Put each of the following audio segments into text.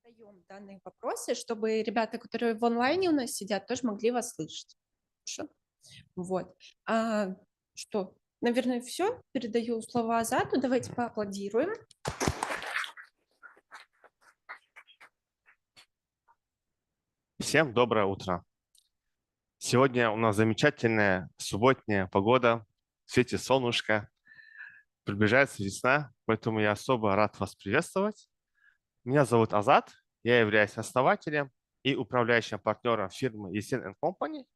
Задаем данные вопросы, чтобы ребята, которые в онлайне у нас сидят, тоже могли вас слышать. Хорошо? Вот. Что? Наверное, все. Передаю слово Азату. Давайте поаплодируем. Всем доброе утро. Сегодня у нас замечательная субботняя погода, светит солнышко, приближается весна, поэтому я особо рад вас приветствовать. Меня зовут Азат, я являюсь основателем и управляющим партнером фирмы Есенов Company.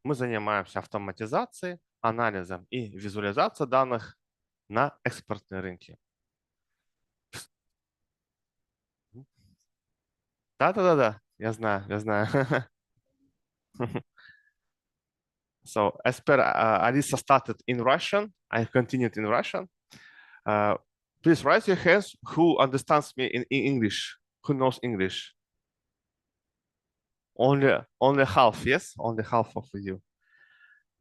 Мы занимаемся автоматизацией, анализом и визуализацией данных на экспортные рынки. Да, я знаю. So, as per Alisa started in Russian, I continued in Russian. Please raise your hands who understands me in English, who knows English. Only half, yes? Only half of you.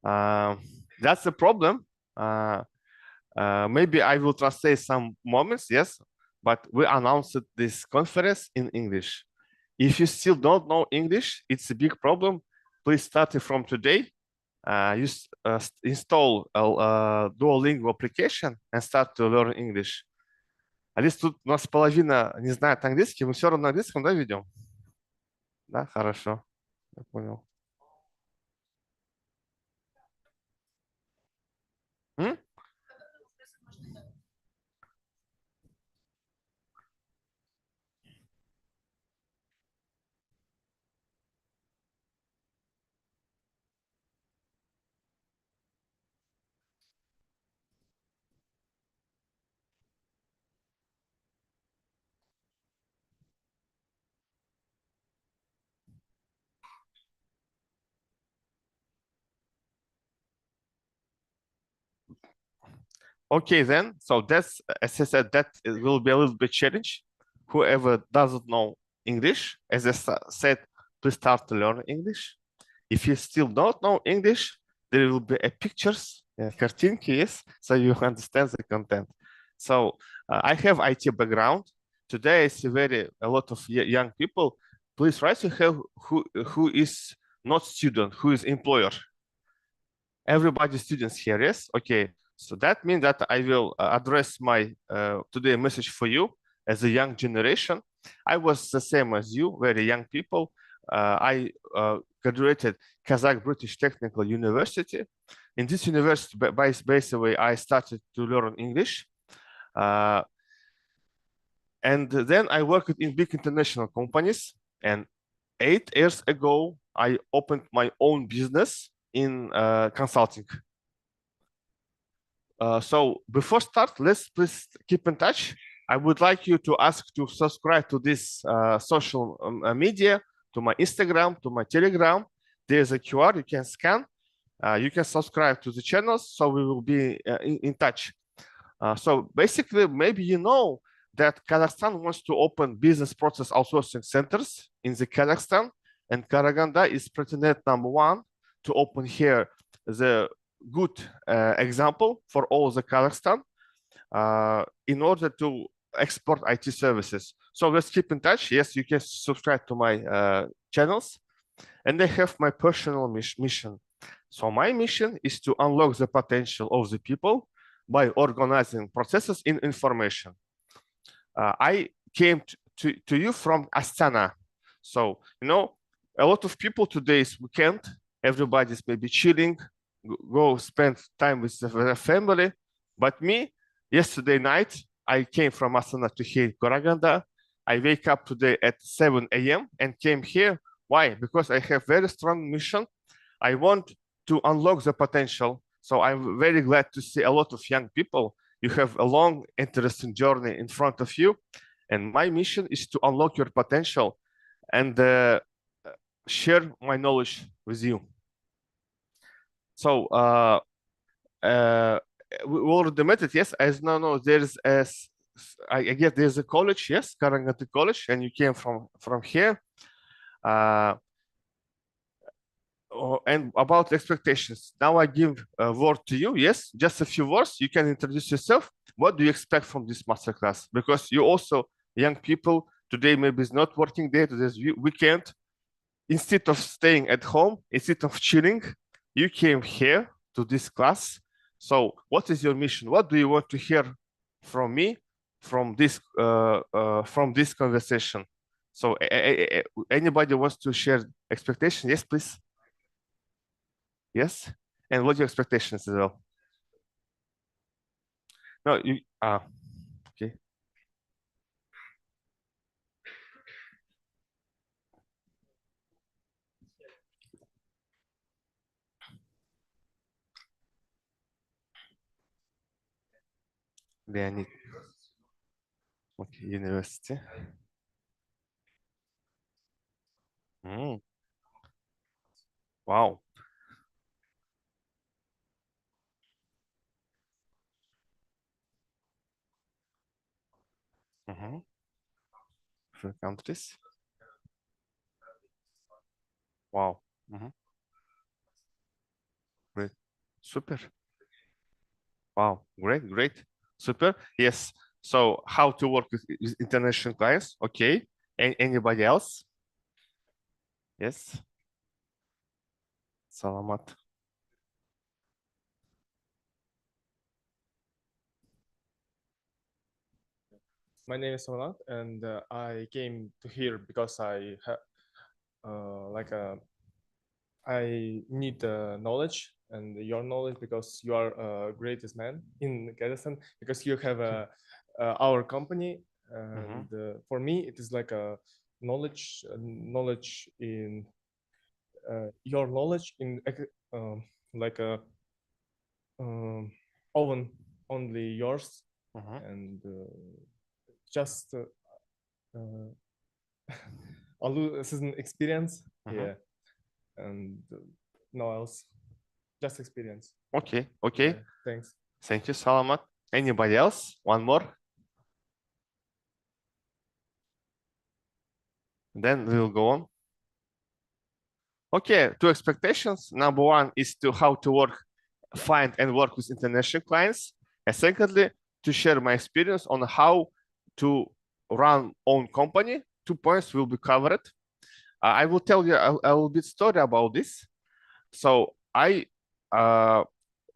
That's the problem. Maybe I will translate some moments, yes, but we announced this conference in English. If you still don't know English, it's a big problem. Please start it from today. Install a Duolingo application and start to learn English. Алис, тут у нас половина не знает английский, мы все равно на английском, да, ведем? Да, хорошо, я понял. Okay, then, so that's, as I said, that will be a little bit challenge. Whoever doesn't know English, as I said, please start to learn English. If you still don't know English, there will be a pictures, картинки, yes, so you understand the content. So I have IT background. Today I see a lot of young people. Please raise your hand who is not student, who is employer. Everybody students here, yes? Okay. So that means that I will address my today message for you as a young generation. I was the same as you, very young people. I graduated Kazakh British Technical University. In this university, basically, I started to learn English. And then I worked in big international companies. And 8 years ago, I opened my own business in consulting. So before start, let's please keep in touch. I would like you to ask to subscribe to this social media, to my Instagram, to my Telegram. There's a QR you can scan. You can subscribe to the channels, so we will be in touch. So basically, maybe you know that Kazakhstan wants to open business process outsourcing centers in the Kazakhstan, and Karaganda is pretendant number 1 to open here the good example for all the Kazakhstan in order to export IT services. So let's keep in touch. Yes, you can subscribe to my channels. And I have my personal mission. So my mission is to unlock the potential of the people by organizing processes in information. I came to you from Astana. So, you know, a lot of people today is weekend. Everybody's maybe chilling, go spend time with their family. But me, yesterday night, I came from Astana to here in Karaganda. I wake up today at 7 a.m. and came here. Why? Because I have very strong mission. I want to unlock the potential. So I'm very glad to see a lot of young people. You have a long, interesting journey in front of you. And my mission is to unlock your potential and share my knowledge with you. So we already met it, yes. As no, there's I guess there's a college, yes, Karangati College, and you came from here. And about expectations. Now I give a word to you. Yes, just a few words. You can introduce yourself. What do you expect from this masterclass? Because you also young people today maybe is not working day. Today's weekend. Instead of staying at home, instead of chilling, you came here to this class. So what is your mission? What do you want to hear from me from this conversation? So anybody wants to share expectation? Yes, please. Yes? And what's your expectations as well? No, you okay. Leonid. Okay, university. Wow. Different countries. Wow. Great. Super. Wow. Great. Super. Yes. So how to work with international clients? Okay. Anybody else? Yes. Salamat. My name is Salamat, and I came to here because I have I need knowledge and your knowledge because you are a greatest man in Kazakhstan because you have our company and for me it is like a knowledge in your knowledge in like a own only yours and just season experience yeah and no else, just experience. Okay. Yeah, thanks. Thank you, Salamat. Anybody else? One more? Then we'll go on. Okay, two expectations. Number one is to how to find and work with international clients. And secondly, to share my experience on how to run own company. 2 points will be covered. I will tell you a little bit story about this. So I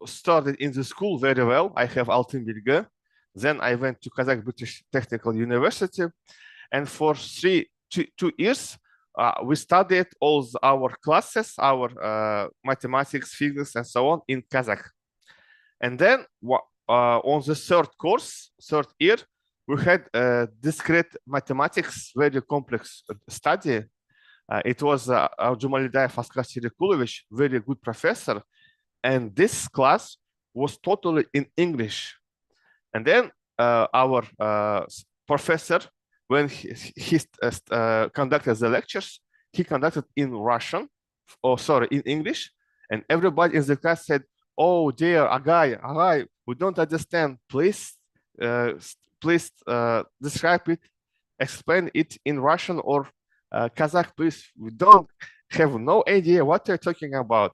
started in the school very well. I have Altın Bilgi. Then I went to Kazakh British Technical University. And for 2 years, we studied all our classes, our mathematics, physics, and so on in Kazakh. And then on the third year, we had discrete mathematics, very complex study. It was Jumalidayev Askar Sirikulovich, very good professor. And this class was totally in English. And then our professor, when he conducted the lectures, he conducted in Russian, in English. And everybody in the class said, "Oh dear, Agay, we don't understand. Please describe it, explain it in Russian or Kazakh, please. We don't have no idea what they're talking about."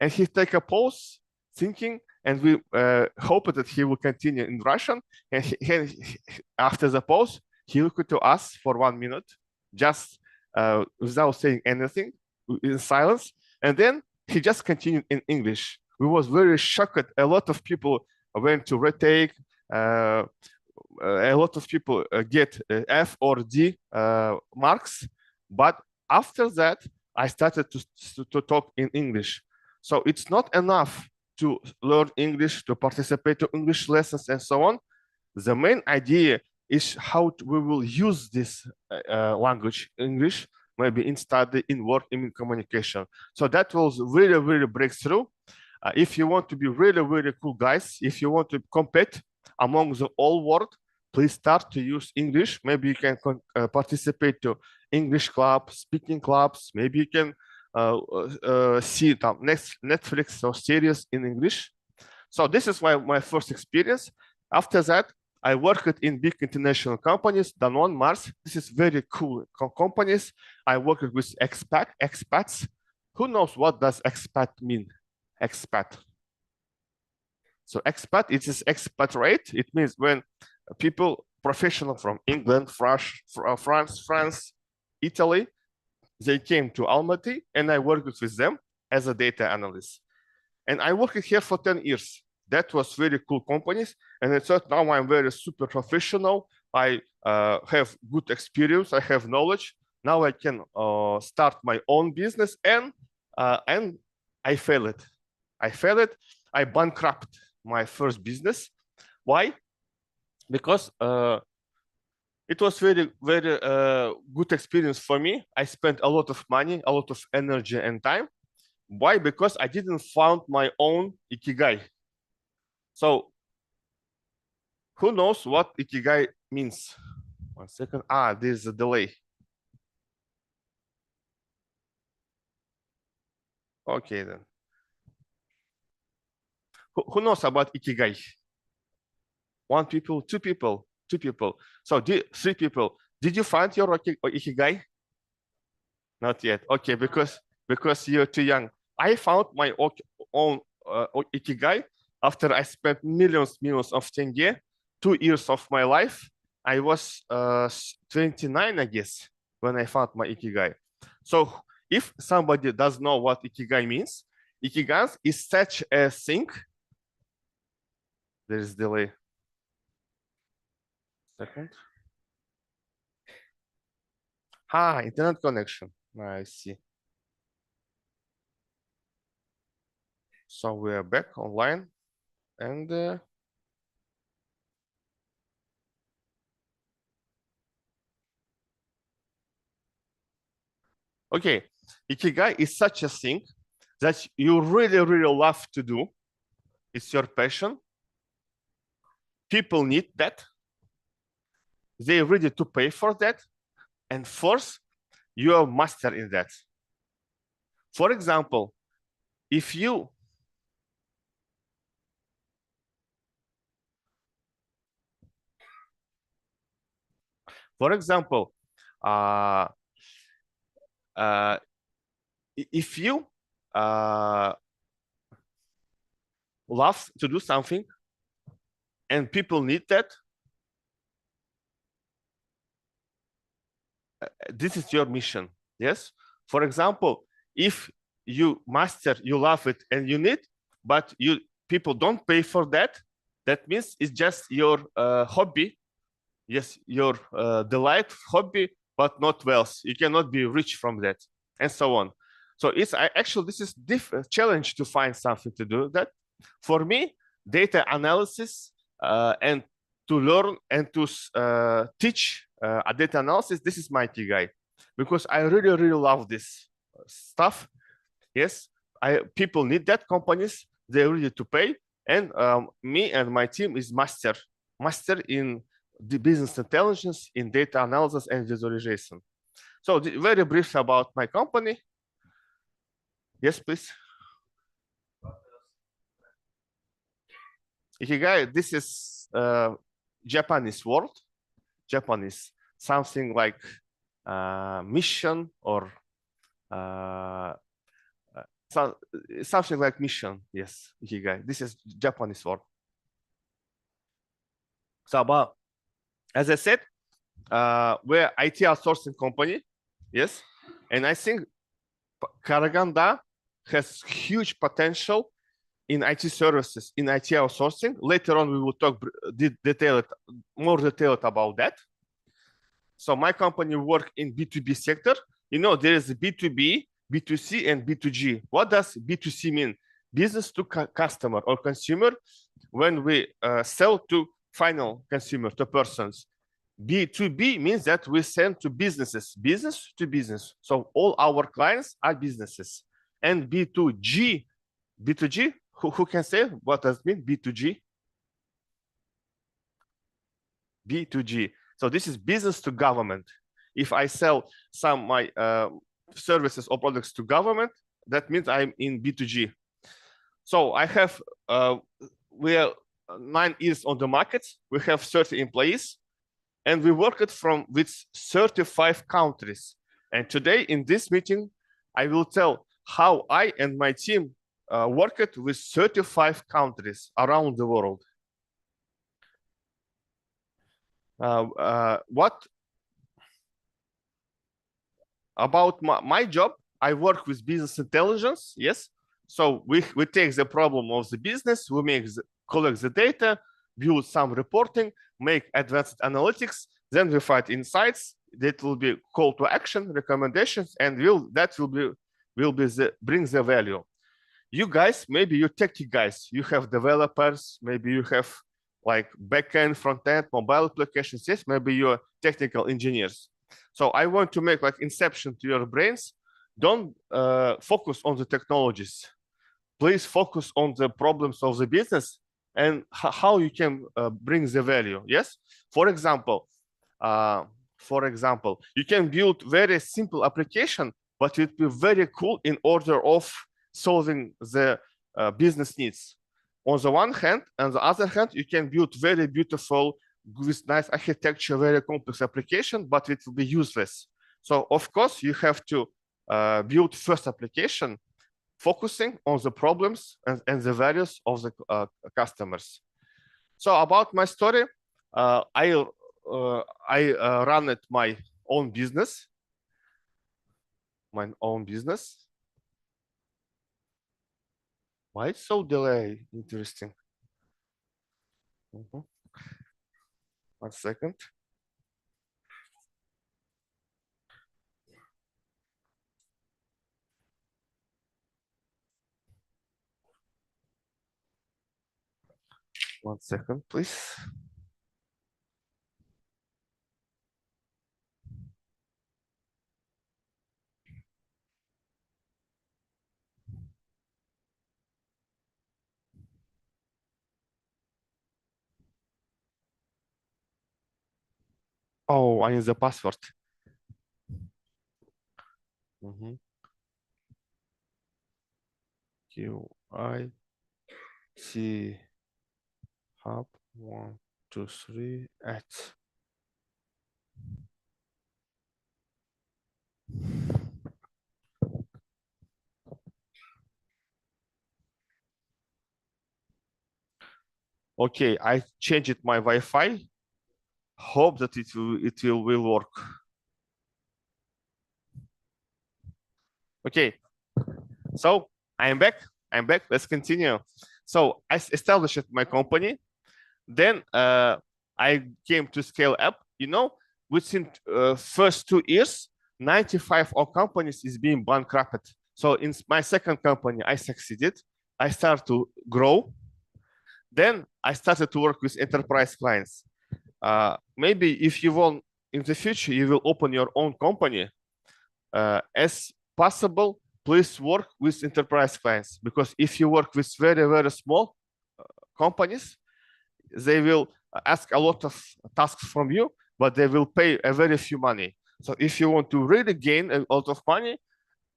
And he take a pause, thinking, and we hope that he will continue in Russian. And after the pause, he looked to us for 1 minute, just without saying anything, in silence. And then he just continued in English. We was very shocked. A lot of people went to retake. A lot of people get F or D marks. But after that, I started to talk in English. So it's not enough to learn English, to participate in English lessons and so on. The main idea is how we will use this language, English, maybe in study, in work, in communication. So that was really, really breakthrough. If you want to be really, really cool guys, if you want to compete among the whole world, please start to use English. Maybe you can participate to English clubs, speaking clubs. Maybe you can see Netflix or series in English. So this is my first experience. After that, I worked in big international companies, Danone, Mars. This is very cool companies. I worked with expats. Who knows what does expat mean? Expat. So expat, it is expatriate. It means when people, professional from England, France, Italy, they came to Almaty, and I worked with them as a data analyst. And I worked here for 10 years. That was very cool companies. And I thought, now I'm very super professional. I have good experience. I have knowledge. Now I can start my own business. And I failed. I bankrupted my first business. Why? Because it was very, very good experience for me. I spent a lot of money, a lot of energy and time. Why? Because I didn't find my own ikigai. So who knows what ikigai means? 1 second. There's a delay. Okay, then. Who knows about ikigai? 1 people, 2 people, 2 people. So 3 people. Did you find your ikigai? Not yet. Okay, because you're too young. I found my own ikigai after I spent millions of tenge, 2 years of my life. I was 29, I guess, when I found my ikigai. So if somebody does know what ikigai means, ikigai is such a thing. There is delay. Second. Internet connection. I see. So we are back online, and okay, ikigai is such a thing that you really, really love to do. It's your passion. People need that. They're ready to pay for that. And fourth, you are master in that. For example, if you if you love to do something and people need that, this is your mission. Yes. For example, if you master, you love it and you need, but people don't pay for that, that means it's just your hobby. Yes, your delight, hobby, but not wealth. You cannot be rich from that, and so on. So actually this is challenge to find something to do that. For me, data analysis and to learn and to teach a data analysis, this is my ikigai, because I really, really love this stuff. Yes, people need that. Companies, they're ready to pay, and me and my team is master in the business intelligence, in data analysis and visualization. So very brief about my company. Yes, please. Ikigai, this is Japanese word. Japanese, something like mission or something like mission. Yes, ikigai. This is Japanese word. So about, as I said, we're IT outsourcing company. Yes, and I think Karaganda has huge potential in IT services, in IT outsourcing. Later on, we will talk more detailed about that. So my company work in B2B sector. You know, there is B2B, B2C, and B2G. What does B2C mean? Business to customer or consumer. When we sell to final consumer, to persons. B2B means that we send to businesses, business to business. So all our clients are businesses. And B2G, who can say what does it mean, B2G? B2G. So this is business to government. If I sell some my services or products to government, that means I'm in B2G. So I have, we are 9 years on the market. We have 30 employees, and we worked with 35 countries. And today in this meeting, I will tell how I and my team worked with 35 countries around the world. What about my job? I work with business intelligence, yes. So we take the problem of the business, we collect the data, build some reporting, make advanced analytics, then we find insights that will be call to action, recommendations, and bring the value. You guys, maybe you're techy guys, you have developers, maybe you have like backend, front-end, mobile applications, yes, maybe you're technical engineers. So I want to make like inception to your brains. Don't focus on the technologies. Please focus on the problems of the business and how you can bring the value. Yes. For example, you can build very simple application, but it will be very cool in order of solving the business needs. On the one hand, on the other hand, you can build very beautiful with nice architecture, very complex application, but it will be useless. So of course you have to build first application focusing on the problems and the values of the customers. So about my story, I run my own business. Why it's so delayed? Interesting. 1 second. One second, please. Oh, I need the password. QIT hub 1, 2, 3 at. Okay, I changed my Wi-Fi. Hope that it will work. Okay, so I'm back. Let's continue. So I established my company. Then I came to scale up. You know, within first 2 years, 95 of companies is being bankrupted. So in my second company, I succeeded. I started to grow. Then I started to work with enterprise clients. Maybe if you want in the future, you will open your own company. As possible, please work with enterprise clients, because if you work with very, very small companies, they will ask a lot of tasks from you, but they will pay a very few money. So if you want to really gain a lot of money,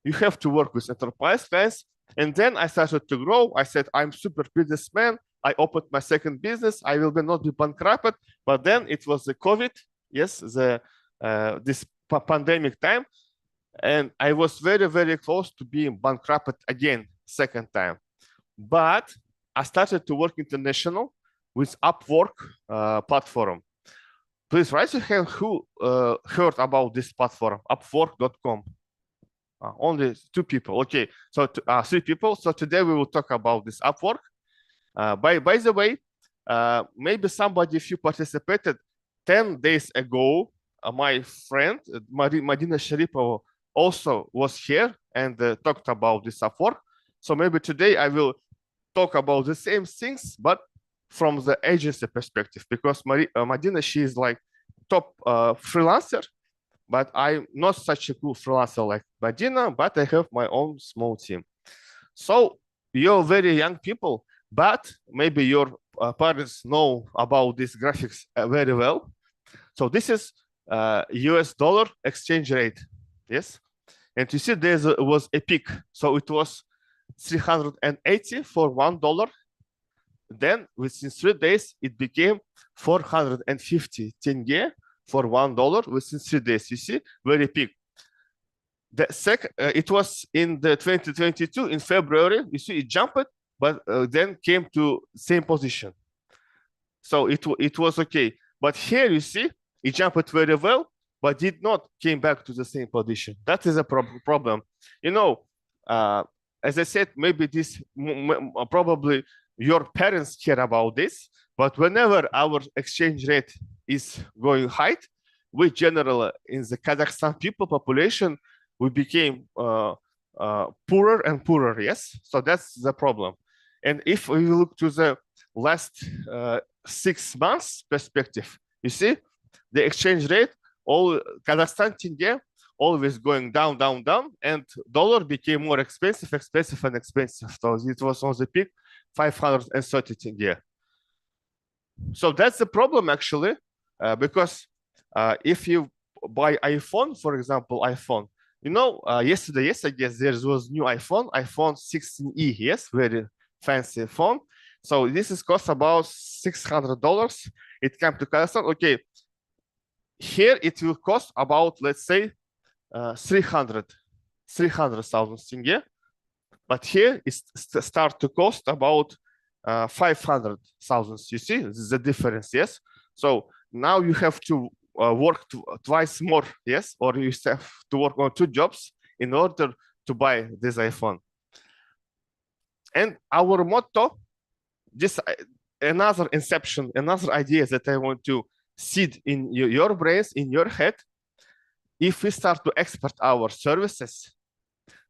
you have to work with enterprise clients. And then I started to grow. I said, I'm super businessman. I opened my second business. I will not be bankrupted. But then it was the COVID, yes, this pandemic time. And I was very, very close to being bankrupted again, second time. But I started to work international with Upwork platform. Please raise your hand who heard about this platform, upwork.com. Only 2 people. Okay, so 3 people. So today we will talk about this Upwork. By the way, maybe somebody, if you participated 10 days ago, my friend Madina Sharipova also was here and talked about this Upwork. So maybe today I will talk about the same things, but from the agency perspective, because Madina, she is like top freelancer, but I'm not such a cool freelancer like Madina, but I have my own small team. So you're very young people, but maybe your parents know about these graphics very well. So this is US dollar exchange rate. Yes. And you see there was a peak. So it was 380 for $1. Then within 3 days, it became 450 tenge for $1 within 3 days. You see, very peak. It was in the 2022 in February. You see, it jumped, but then came to same position. So it was okay. But here you see, it jumped very well, but did not came back to the same position. That is a problem. You know, as I said, maybe this probably your parents care about this, but whenever our exchange rate is going high, we generally in the Kazakhstan people population, we became poorer and poorer. Yes, so that's the problem. And if we look to the last 6 months perspective, you see the exchange rate, all Kazakhstan tenge always going down, down, down, and dollar became more expensive, expensive, and expensive. So it was on the peak 530 tenge. So that's the problem actually, because if you buy iPhone, for example, iPhone, you know, yesterday, yes, I guess there was new iPhone 16e, yes, very fancy phone. So this is cost about $600. It came to Kazakhstan. Okay, here it will cost about, let's say, 300,000 tenge. But here it start to cost about 500,000. You see, this is the difference, yes? So now you have to work twice more, yes? Or you have to work on 2 jobs in order to buy this iPhone. And our motto, just another inception, another idea that I want to seed in your brains, in your head. If we start to export our services,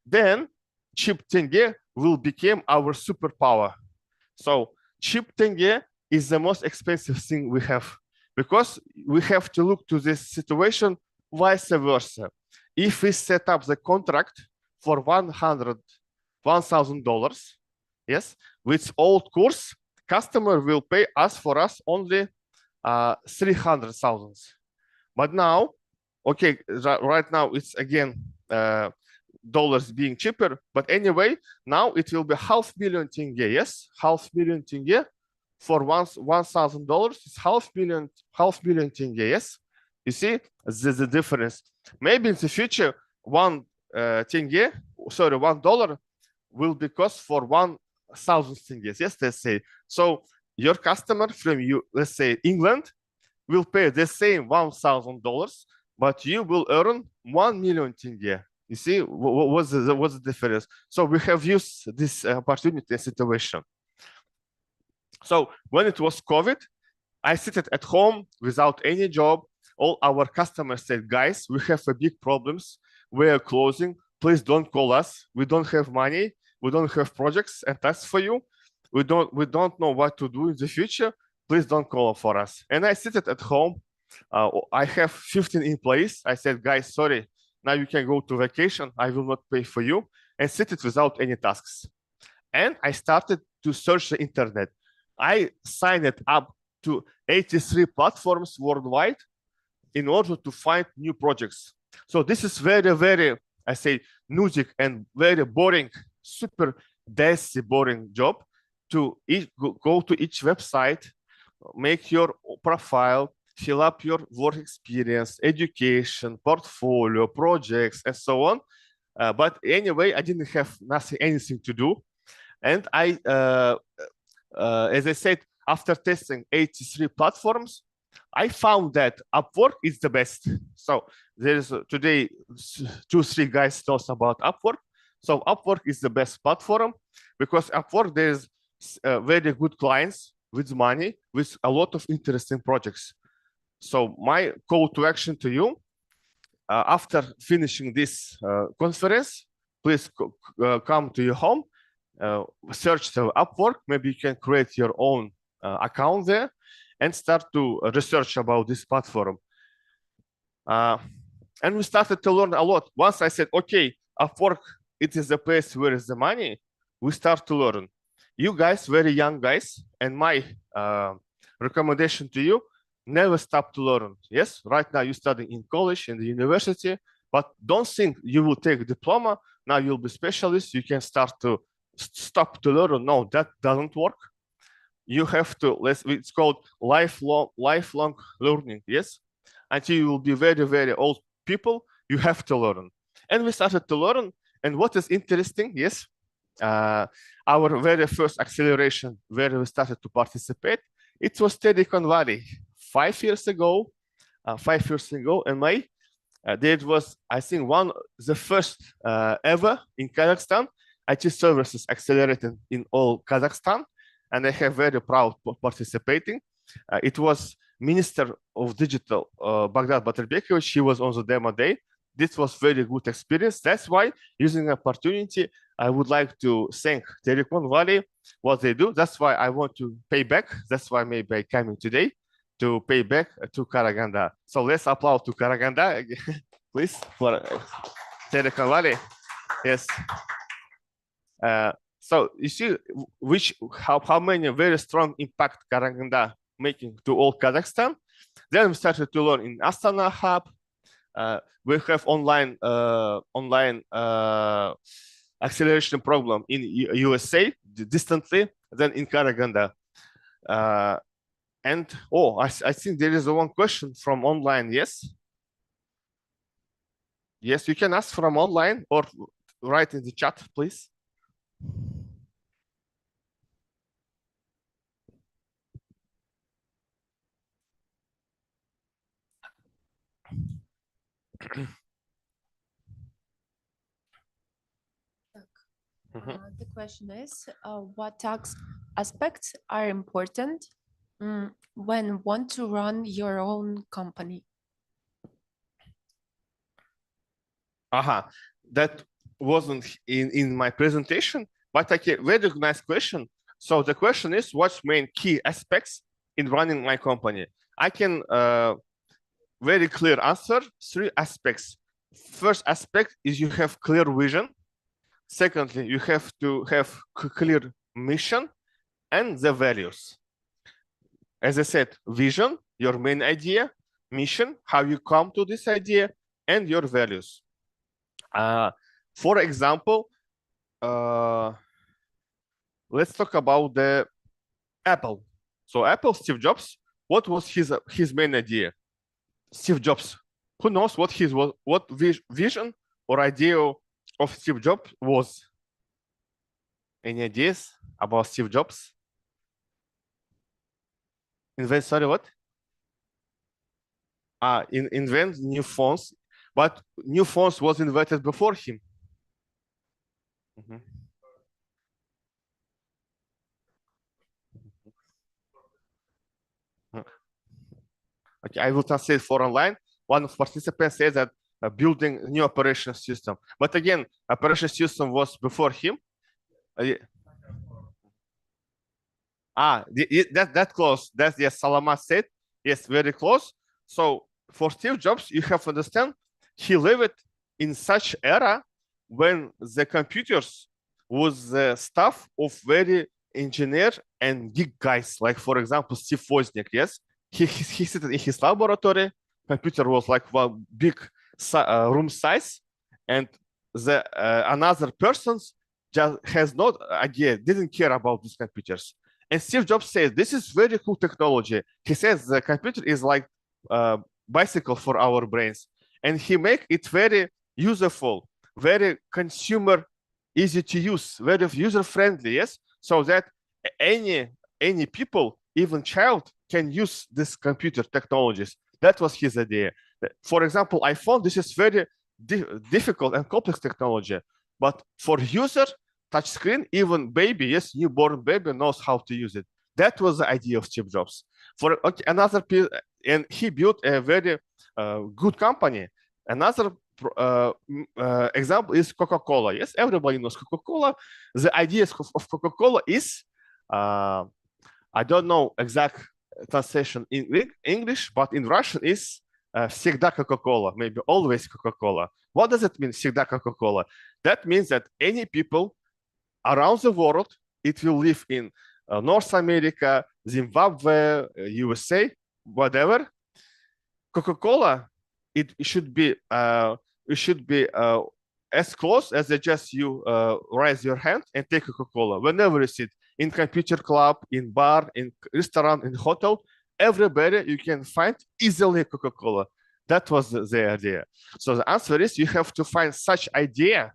then cheap tenge will become our superpower. So cheap tenge is the most expensive thing we have, because we have to look to this situation vice versa. If we set up the contract for $1,000, yes, with old course, customer will pay us only 300,000. But now, okay, right now it's again dollars being cheaper, but anyway, now it will be $500,000 tenge, yes, $500,000 tenge for $1,000 is $500,000 tenge, yes. You see, the difference. Maybe in the future, $1 will be cost for 1,000 tenge, yes, let's say. So your customer from let's say England, will pay the same $1,000, but you will earn 1 million tenge. You see, what's the difference? So we have used this opportunity situation. So when it was COVID, I sit at home without any job. All our customers said, guys, we have big problems. We are closing. Please don't call us. We don't have money. We don't have projects and tasks for you. We don't know what to do in the future. Please don't call for us. And I sit at home. I have 15 employees. I said, guys, sorry. Now you can go to vacation. I will not pay for you, and sit it without any tasks. And I started to search the internet. I signed up to 83 platforms worldwide in order to find new projects. So this is very, very, I say, music and very boring, super dicey, boring job to go to each website, make your profile, fill up your work experience, education, portfolio, projects, and so on. But anyway, I didn't have anything to do. And I, as I said, after testing 83 platforms, I found that Upwork is the best. So there's today 2-3 guys knows about Upwork. So Upwork is the best platform because Upwork there's very good clients with money, with a lot of interesting projects. So my call to action to you, after finishing this conference, please come to your home, search the Upwork. Maybe you can create your own account there and start to research about this platform. And we started to learn a lot. Once I said, okay, Upwork, it is the place where is the money, we start to learn. You guys, very young guys, and my recommendation to you, never stop to learn. Yes, right now you study in college, in the university, but don't think you will take a diploma. Now you'll be specialist. You can start to stop to learn. No, that doesn't work. You have to, it's called lifelong learning. Yes, until you will be very, very old people, you have to learn. And we started to learn. And what is interesting, yes, our very first acceleration where we started to participate, it was Silicon Valley 5 years ago. 5 years ago in May, there was, I think, the first ever in Kazakhstan IT services accelerated in all Kazakhstan, and I have very proud participating. It was Minister of Digital Baghdad Batarbekovich. He was on the demo day. This was very good experience. That's why, using the opportunity, I would like to thank Silicon Valley, what they do. That's why I want to pay back. That's why maybe I coming today to pay back to Karaganda. So let's applaud to Karaganda, please, for Silicon Valley. Yes. So you see how many very strong impact Karaganda making to all Kazakhstan. Then we started to learn in Astana Hub. We have online acceleration program in USA distantly, then in Karaganda. And I think there is one question from online. Yes. Yes, you can ask from online or write in the chat, please. The question is, what tax aspects are important when want to run your own company? That wasn't in my presentation, but okay, very nice question. So the question is, what's main key aspects in running my company? I can very clear answer 3 aspects. First aspect is you have clear vision. Secondly, you have to have clear mission and the values. As I said, vision, your main idea, mission, how you come to this idea, and your values. For example, let's talk about the Apple. So Apple, Steve Jobs, what was his main idea? Steve Jobs, who knows what vision or idea of Steve Jobs was? Any ideas about Steve Jobs? Sorry, what? Invent new phones, but new phones was invented before him. Okay, I will translate for online. One of participants says that building a new operation system, but again, operation system was before him. That close. That's yes, Salamat said. Yes, very close. So for Steve Jobs, you have to understand he lived in such era when the computers was the stuff of very engineer and geek guys. Like for example, Steve Wozniak. Yes, he sat in his laboratory. Computer was like one big room size, and the another persons just has no idea, didn't care about these computers. And Steve Jobs says, this is very cool technology. He says the computer is like a bicycle for our brains. And he make it very useful, very consumer, easy to use, very user-friendly, yes? So that any people, even child, can use this computer technologies. That was his idea. For example, iPhone, this is very difficult and complex technology. But for user, touchscreen, even baby, yes, newborn baby knows how to use it. That was the idea of Steve Jobs. For another, and he built a very good company. Another example is Coca-Cola. Yes, everybody knows Coca-Cola. The idea of Coca-Cola is, I don't know exact translation in English, but in Russian is всегда Coca-Cola, maybe always Coca-Cola. What does it mean, всегда Coca-Cola? That means that any people around the world, it will live in North America, Zimbabwe, USA, whatever. Coca-Cola, it should be as close as just you raise your hand and take Coca-Cola. Whenever you sit in computer club, in bar, in restaurant, in hotel, everybody you can find easily Coca-Cola. That was the idea. So the answer is you have to find such idea.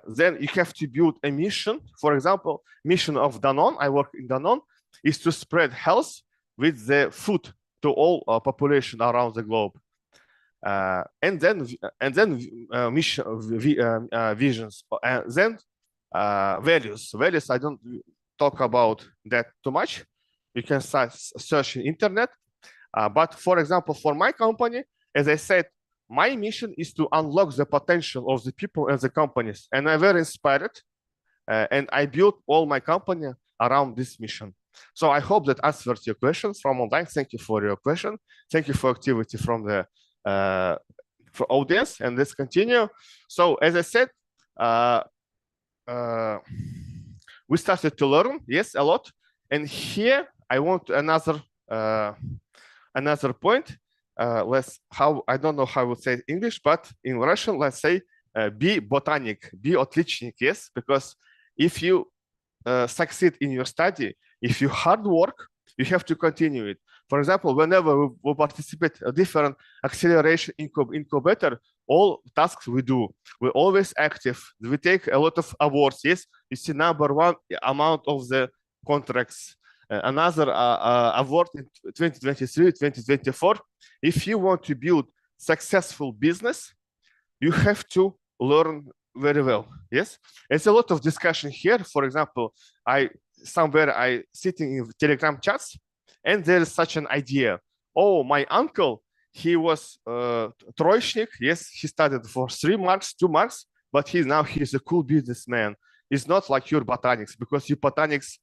Then you have to build a mission. For example, mission of Danone, I work in Danone, is to spread health with the food to all population around the globe. And then mission visions, and then values. Values, I don't talk about that too much. You can search in internet. But for example, for my company, as I said, my mission is to unlock the potential of the people and the companies. And I'm very inspired. And I built all my company around this mission. So I hope that answered your questions from online. Thank you for your question. Thank you for activity from the for audience. And let's continue. So as I said, we started to learn, yes, a lot. And here I want another point. I don't know how I would say it in English, but in Russian, let's say, be botanik, be отличник, yes, because if you succeed in your study, if you hard work, you have to continue it. For example, whenever we participate a different acceleration incubator, all tasks we do, we're always active. We take a lot of awards. Yes, you see number one amount of the contracts. Another award in 2023, 2024. If you want to build successful business, you have to learn very well. Yes, there's a lot of discussion here. For example, I sitting in Telegram chats, and there is such an idea. Oh, my uncle, he was троечник. Yes, he studied for 3 marks, 2 marks, but he's a cool businessman. It's not like your botanics, because your botanics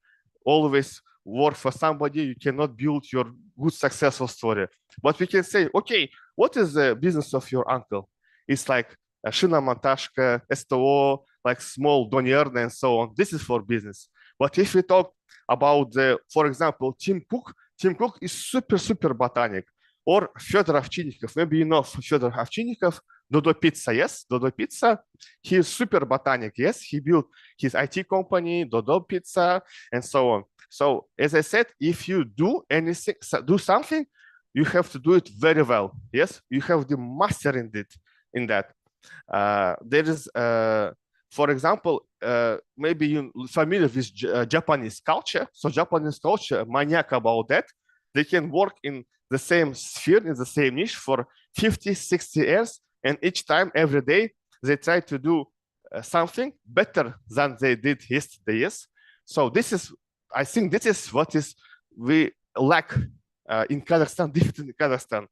always work for somebody. You cannot build your good successful story. But we can say, okay, what is the business of your uncle? It's like a шиномонтажка, STO, like small donierne and so on. This is for business. But if we talk about for example, Tim Cook is super botanic. Or Fedor Овчинников, maybe you know Fedor Овчинникov, Dodo Pizza, yes, Dodo Pizza. He is super botanic, yes. He built his IT company, Dodo Pizza, and so on. So as I said, if you do anything, do something, you have to do it very well. Yes, you have the master in that. There is, for example, maybe you're familiar with Japanese culture. So Japanese culture, maniac about that. They can work in the same sphere, in the same niche for 50, 60 years. And each time, every day, they try to do something better than they did yesterday. Yes. So I think this is what we lack in Kazakhstan, different in Kazakhstan.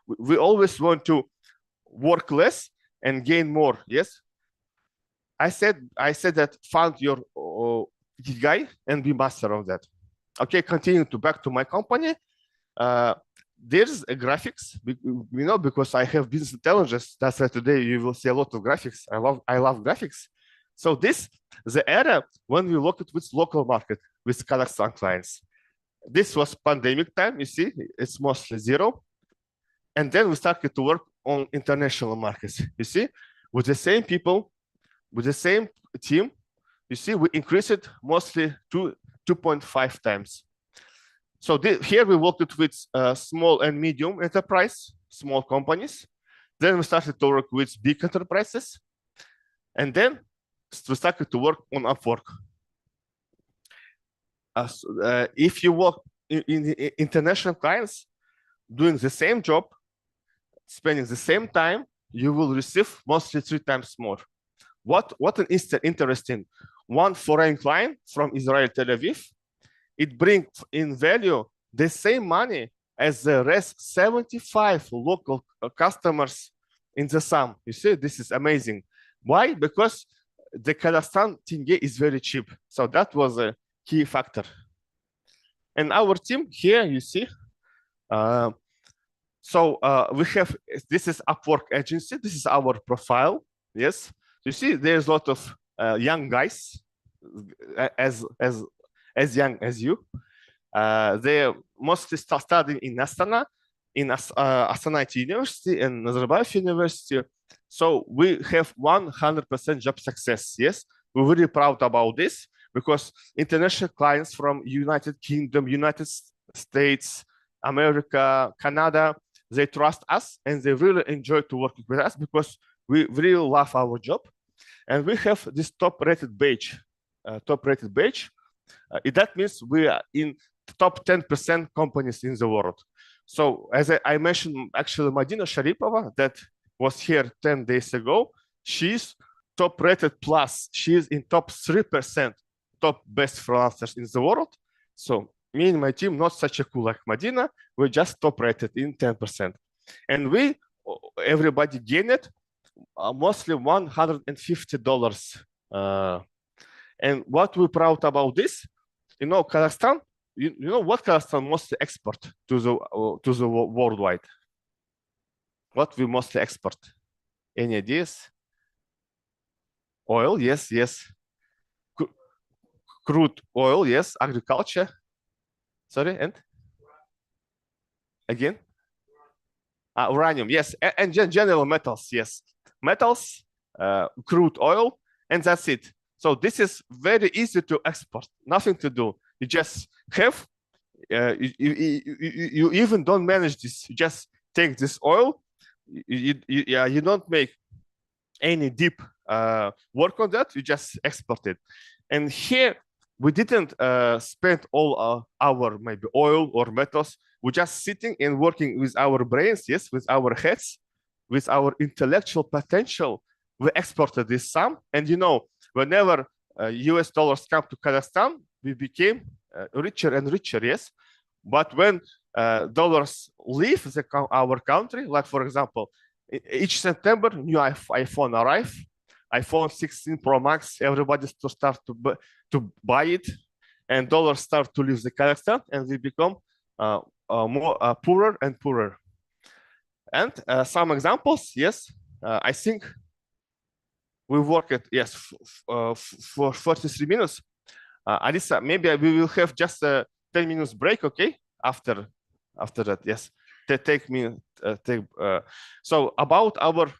We always want to work less and gain more. Yes. I said that find your ikigai and be master of that. Okay, continue back to my company. There's a graphics, because I have business intelligence. That's why today you will see a lot of graphics. I love graphics. So the era when we look at with local market with Kazakhstan clients. This was pandemic time. You see, it's mostly zero. And then we started to work on international markets. You see, with the same people, with the same team, you see, we increased it mostly to 2.5 times. So here we worked with small and medium enterprise, small companies. Then we started to work with big enterprises. And then we started to work on Upwork. If you work in international clients, doing the same job, spending the same time, you will receive mostly 3 times more. What an interesting one foreign client from Israel, Tel Aviv, it brings in value the same money as the rest 75 local customers in the sum. You see, this is amazing. Why? Because the Kazakhstan tenge is very cheap. So that was a key factor. And our team here, you see, we have, this is Upwork agency. This is our profile. Yes. You see, there's a lot of young guys as young as you. They mostly studying in Astana, in Astana IT University and Nazarbayev University. So we have 100% job success. Yes, we're very proud about this because international clients from United Kingdom, United States, America, Canada, they trust us and they really enjoy to work with us because we really love our job. And we have this top-rated badge. That means we are in the top 10% companies in the world. So as I mentioned, actually, Madina Sharipova, that was here 10 days ago, she's top-rated plus. She's in top 3% top best freelancers in the world. So me and my team, not such a cool like Madina, we're just top-rated in 10%. And everybody gained mostly $150. And what we're proud about this, Kazakhstan, you know what Kazakhstan mostly export to the worldwide? What we mostly export? Any ideas? Oil, yes. Crude oil, yes. Agriculture. Sorry, and? Again? Uranium, yes. And general metals, yes. Metals, crude oil, and that's it. So this is very easy to export. Nothing to do. You just have, you even don't manage this. You just take this oil. You don't make any deep work on that. You just export it. And here, we didn't spend all our maybe oil or metals. We're just sitting and working with our brains, yes, with our heads, with our intellectual potential. We exported this sum. And whenever US dollars come to Kazakhstan, we became richer and richer, yes. But when dollars leave our country, like for example, each September, new iPhone arrive, iPhone 16 Pro Max, everybody to start to buy it, and dollars start to leave the Kazakhstan, and we become more poorer and poorer. And some examples, yes, I think we worked, yes, for 43 minutes. Alisa, maybe we will have just a 10 minutes break, okay? After that, yes. So about our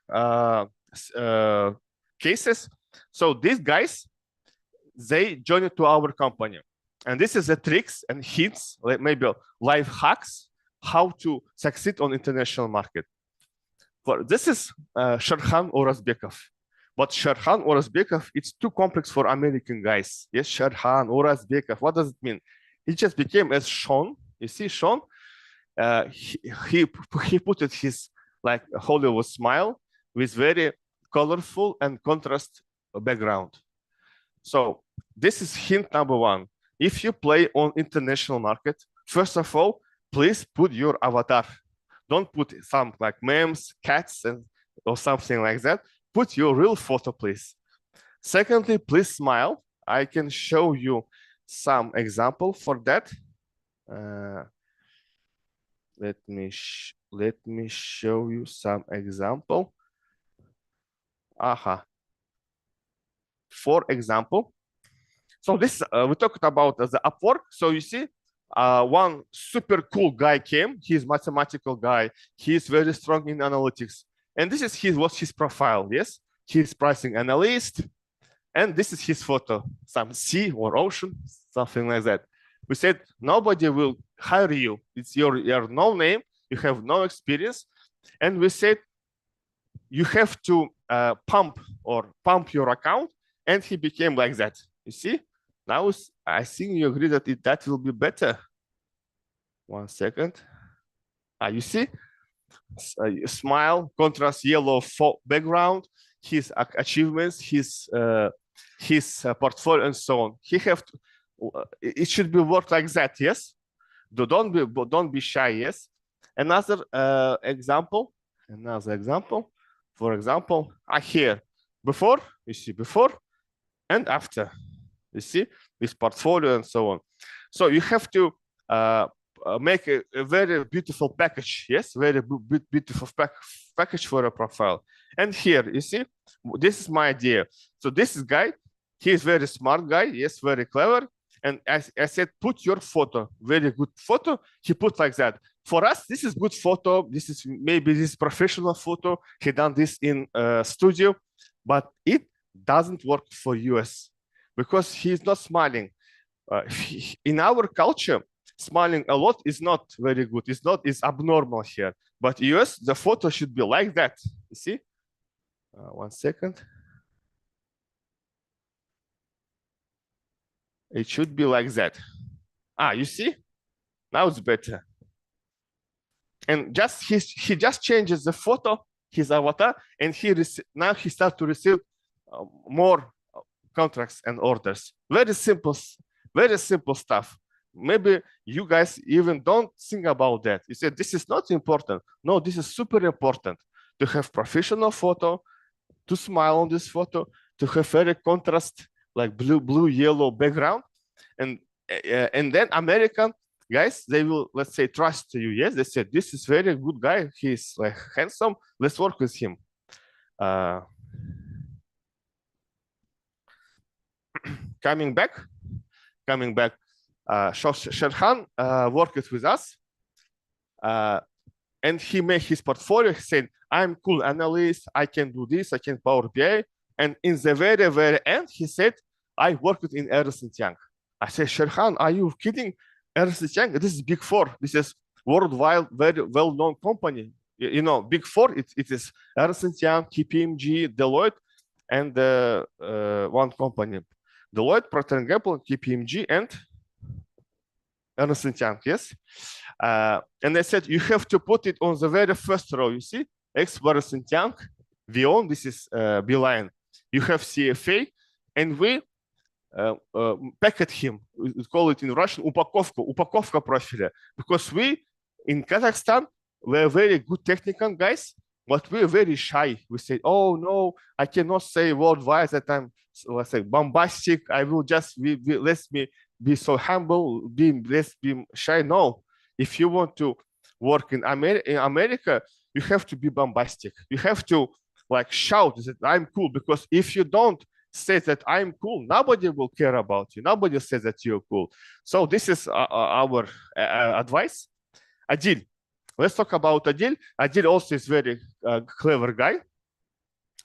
cases. So these guys, they joined to our company. And this is the tricks and hints, like maybe life hacks, how to succeed on international market. This is Sharhan Orazbekov. But Sharhan Orazbekov, it's too complex for American guys. Yes, Sharhan Orazbekov, what does it mean? He just became as Sean. You see, Sean, he put it his like Hollywood smile with very colorful and contrast background. So this is hint number one. If you play on international market, first of all, please put your avatar. Don't put some like memes, cats, or something like that. Put your real photo, please. Secondly, please smile. I can show you some example for that. Let me show you some example. For example, so this we talked about the Upwork. So you see, one super cool guy came. He's mathematical guy. He's very strong in analytics, and this is what's his profile. Yes, he's pricing analyst, and this is his photo, some sea or ocean, something like that. We said nobody will hire you. It's your no name. You have no experience, and we said you have to pump your account, and he became like that. You see, now I think you agree that that will be better. 1 second. You see, smile, contrast, yellow background, his achievements, his portfolio, and so on. It should be worked like that. Yes. Don't be shy. Yes. Another example. For example, here before, you see, before and after, you see, this portfolio and so on. So you have to make a very beautiful package. Yes, very beautiful package for a profile. And here, you see, this is my idea. So this guy, he is very smart guy. Yes, very clever. And I said, put your photo, very good photo. He put like that. For us, this is good photo. This is maybe this professional photo. He done this in studio, but it doesn't work for US because he's not smiling. In our culture, smiling a lot is not very good. It's abnormal here. But US, the photo should be like that. You see? 1 second. It should be like that. You see? Now it's better. And he just changes the photo, his avatar, and now he starts to receive more contracts and orders. Very simple stuff. Maybe you guys even don't think about that. You said this is not important. No, this is super important to have professional photo, to smile on this photo, to have very contrast like blue, yellow background, and then American guys, they will, let's say, trust you. Yes, they said this is very good guy. He's like handsome. Let's work with him. Coming back. Sherhan worked with us, and he made his portfolio. He said, "I'm cool analyst. I can do this. I can Power BI." And in the very, very end, he said, "I worked in Ernst & Young." I said, "Sherhan, are you kidding? Ernst & Young, this is Big Four. This is worldwide, very well-known company. You know, Big Four, it is Ernst & Young, KPMG, Deloitte, and one company. Deloitte, Procter & Gamble, KPMG, and Ernst & Young, yes? And I said, you have to put it on the very first row, you see? Ernst & Young, Vion, this is Beeline. You have CFA, and we packet him. We call it in Russian упаковка профиля, because we in Kazakhstan we're very good technical guys, but we're very shy. We say, oh no, I cannot say worldwide that I'm, let's say, bombastic. I will just let me be so humble, let's be shy. No, if you want to work in America, you have to be bombastic. You have to like shout that I'm cool, because if you don't say that I'm cool, nobody will care about you. Nobody says that you're cool. So this is our advice. Adil, let's talk about Adil. Adil also is very clever guy.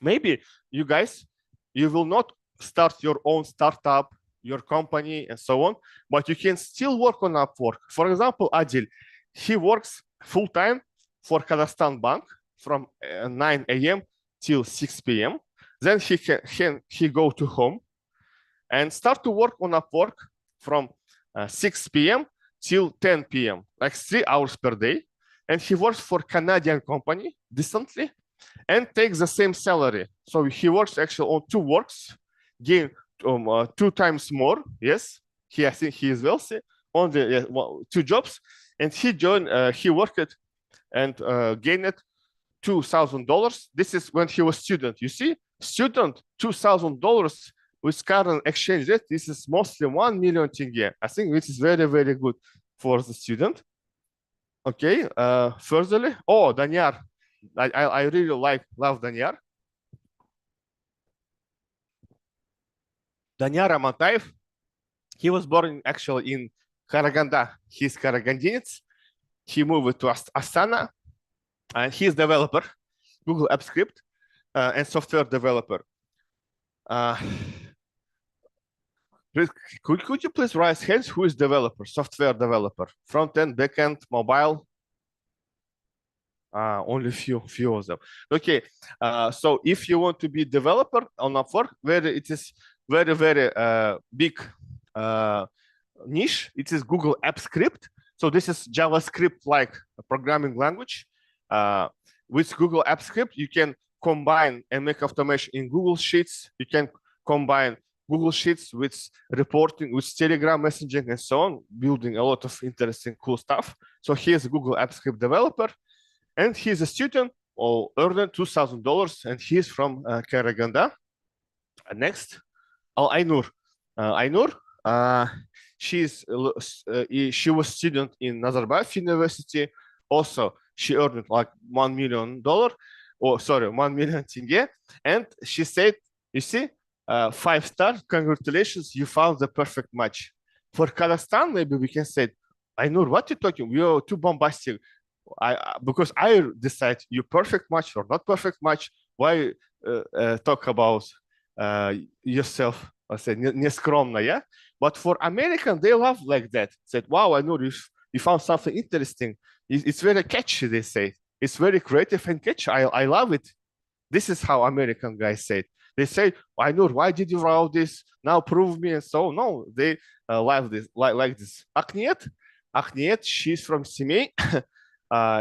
Maybe you guys, you will not start your own startup, your company, and so on, but you can still work on Upwork. For example, Adil, he works full-time for Kazakhstan Bank from 9 a.m. till 6 p.m. Then he go to home and start to work on Upwork from 6 p.m. till 10 p.m., like 3 hours per day. And he works for Canadian company decently and takes the same salary. So he works actually on 2 works, gain 2 times more. Yes, I think he is wealthy on the 2 jobs. And he worked and gained $2,000. This is when he was student. You see, student $2,000 with current exchange rate. This is mostly 1 million tenge. I think this is very, very good for the student. Okay, furtherly, Danyar. I really love Danyar. Danyar Amantayev. He was born actually in Karaganda. He's Karagandinец. He moved to Astana, and he's developer, Google Apps Script, and software developer. Could you please raise hands? Who is developer, software developer, front end, back end, mobile? Only few of them. Okay, so if you want to be developer on Upwork, it is very, very big niche. It is Google Apps Script. So this is JavaScript-like programming language. With Google Apps Script, you can combine and make automation in Google Sheets. You can combine Google Sheets with reporting, with Telegram messaging, and so on, building a lot of interesting, cool stuff. So he's a Google Apps Script developer, and he's a student or earned $2,000, and he's from Karaganda. Next, Ainur. Ainur, she was student in Nazarbayev University. Also, she earned like $1 million, 1 million tenge. And she said, you see, 5 stars, congratulations, you found the perfect match. For Kazakhstan, maybe we can say, I know what you're talking. You're too bombastic. Because I decide you perfect match or not perfect match. Why talk about yourself? I said нескромно, yeah. But for American, they love like that. Said, wow, I know you found something interesting. It's very catchy. They say it's very creative and catchy. I love it. This is how American guys say it. They say, I know, why did you write this? Now prove me. And so, no, they like this. Like this. Akniet, she's from Simei.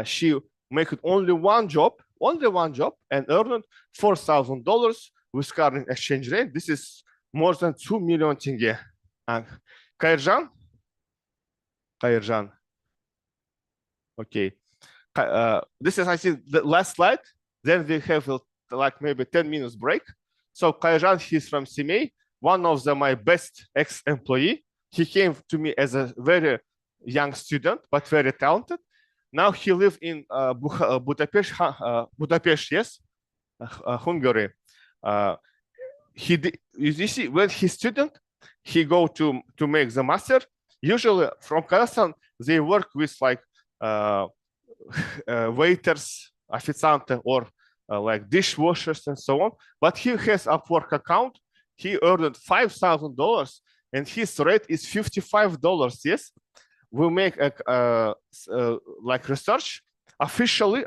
She make only one job, and earned $4,000 with current exchange rate. This is more than 2 million tenge. Kairjan? Kairjan. Okay. This is, I think, the last slide. Then we have like maybe 10 minutes break. So Kairjan, he's from Simei, one of my best ex-employee. He came to me as a very young student, but very talented. Now he lives in Budapest, yes, Hungary. You see, when he's student, he go to make the master. Usually from Kazakhstan, they work with like waiters, официанты, or like dishwashers and so on. But he has a Upwork account. He earned $5,000, and his rate is $55. Yes, we make like research. Officially,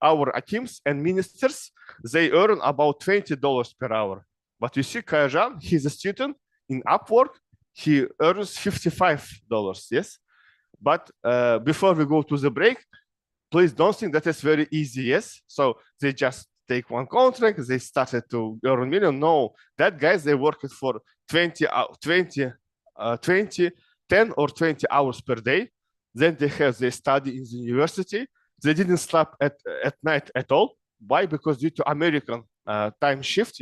our Akims and ministers, they earn about $20 per hour. But you see, Kajan, he's a student in Upwork. He earns $55. Yes. But before we go to the break, please don't think that is very easy. Yes. So they just take one contract. They started to earn million. No, that guys, they worked for 10 or 20 hours per day. Then they have their study in the university. They didn't sleep at night at all. Why? Because due to American time shift,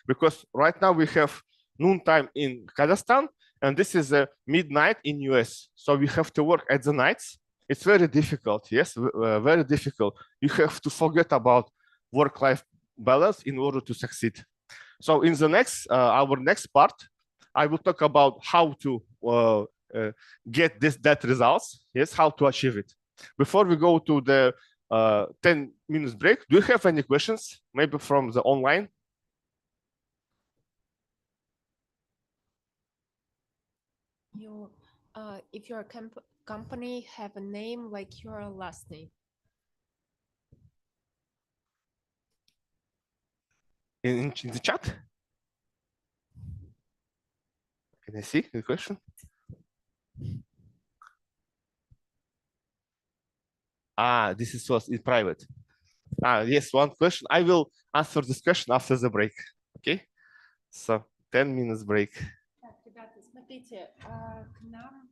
because right now we have noon time in Kazakhstan, and this is midnight in US. So we have to work at the nights. It's very difficult. Yes, very difficult. You have to forget about work-life balance in order to succeed. So in the next, our next part, I will talk about how to get that results. Yes, how to achieve it. Before we go to the 10 minutes break, do you have any questions? Maybe from the online? If your company have a name like your last name. In the chat? Can I see the question? This is was in private. Yes, one question. I will answer this question after the break. Okay? So 10 minutes break. Так, ребята, смотрите, к нам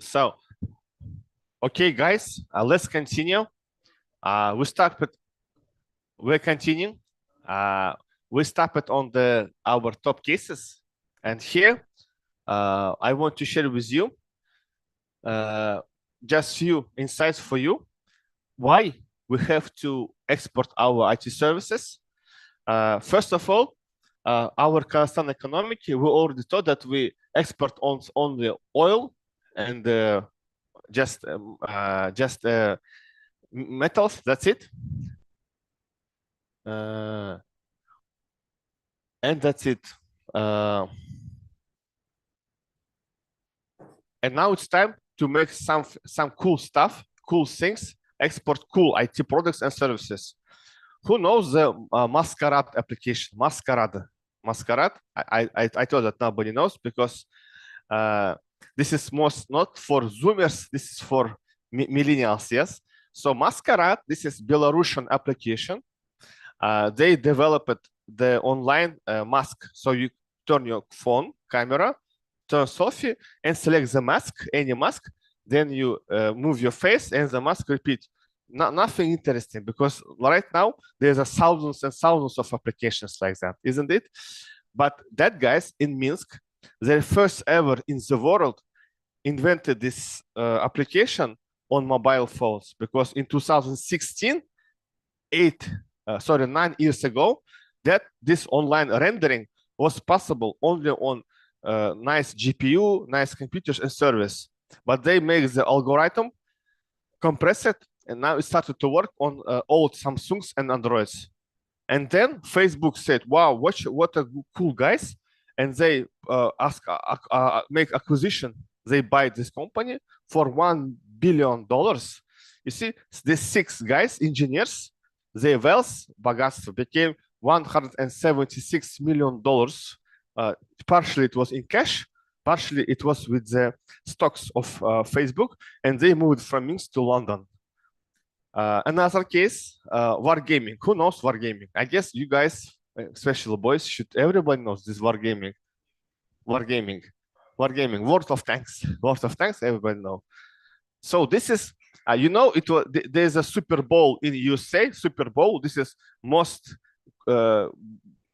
So, okay, guys, let's continue. We're continuing. We started on our top cases, and here I want to share with you just few insights for you why we have to export our IT services. First of all, our Kazakhstan economic, we already thought that we export only oil and just metals. That's it. And that's it. And now it's time to make some cool stuff, cool things, export cool IT products and services. Who knows the Masquerade application? Masquerade. I thought that nobody knows because this is most not for Zoomers. This is for millennials. Yes. So Masquerade. This is Belarusian application. They developed the online mask. So you turn your phone camera, turn selfie, and select the mask, any mask. Then you move your face, and the mask repeat. Nothing interesting because right now there's thousands and thousands of applications like that, isn't it? But that guys in Minsk, they first ever in the world invented this application on mobile phones because in 2016, 9 years ago, that this online rendering was possible only on nice GPU, nice computers and service. But they make the algorithm, compress it, and now it started to work on old Samsungs and Androids. And then Facebook said, wow, what a cool guys. And they make acquisition. They buy this company for $1 billion. You see, these 6 guys, engineers, their wealth, богатство, became $176 million. Partially it was in cash, partially it was with the stocks of Facebook, and they moved from Minsk to London. Another case, wargaming. Who knows wargaming? I guess you guys, especially boys, everybody knows this wargaming. Wargaming. World of Tanks. World of Tanks, everybody know. So this is, there's a Super Bowl in USA. Super Bowl, this is most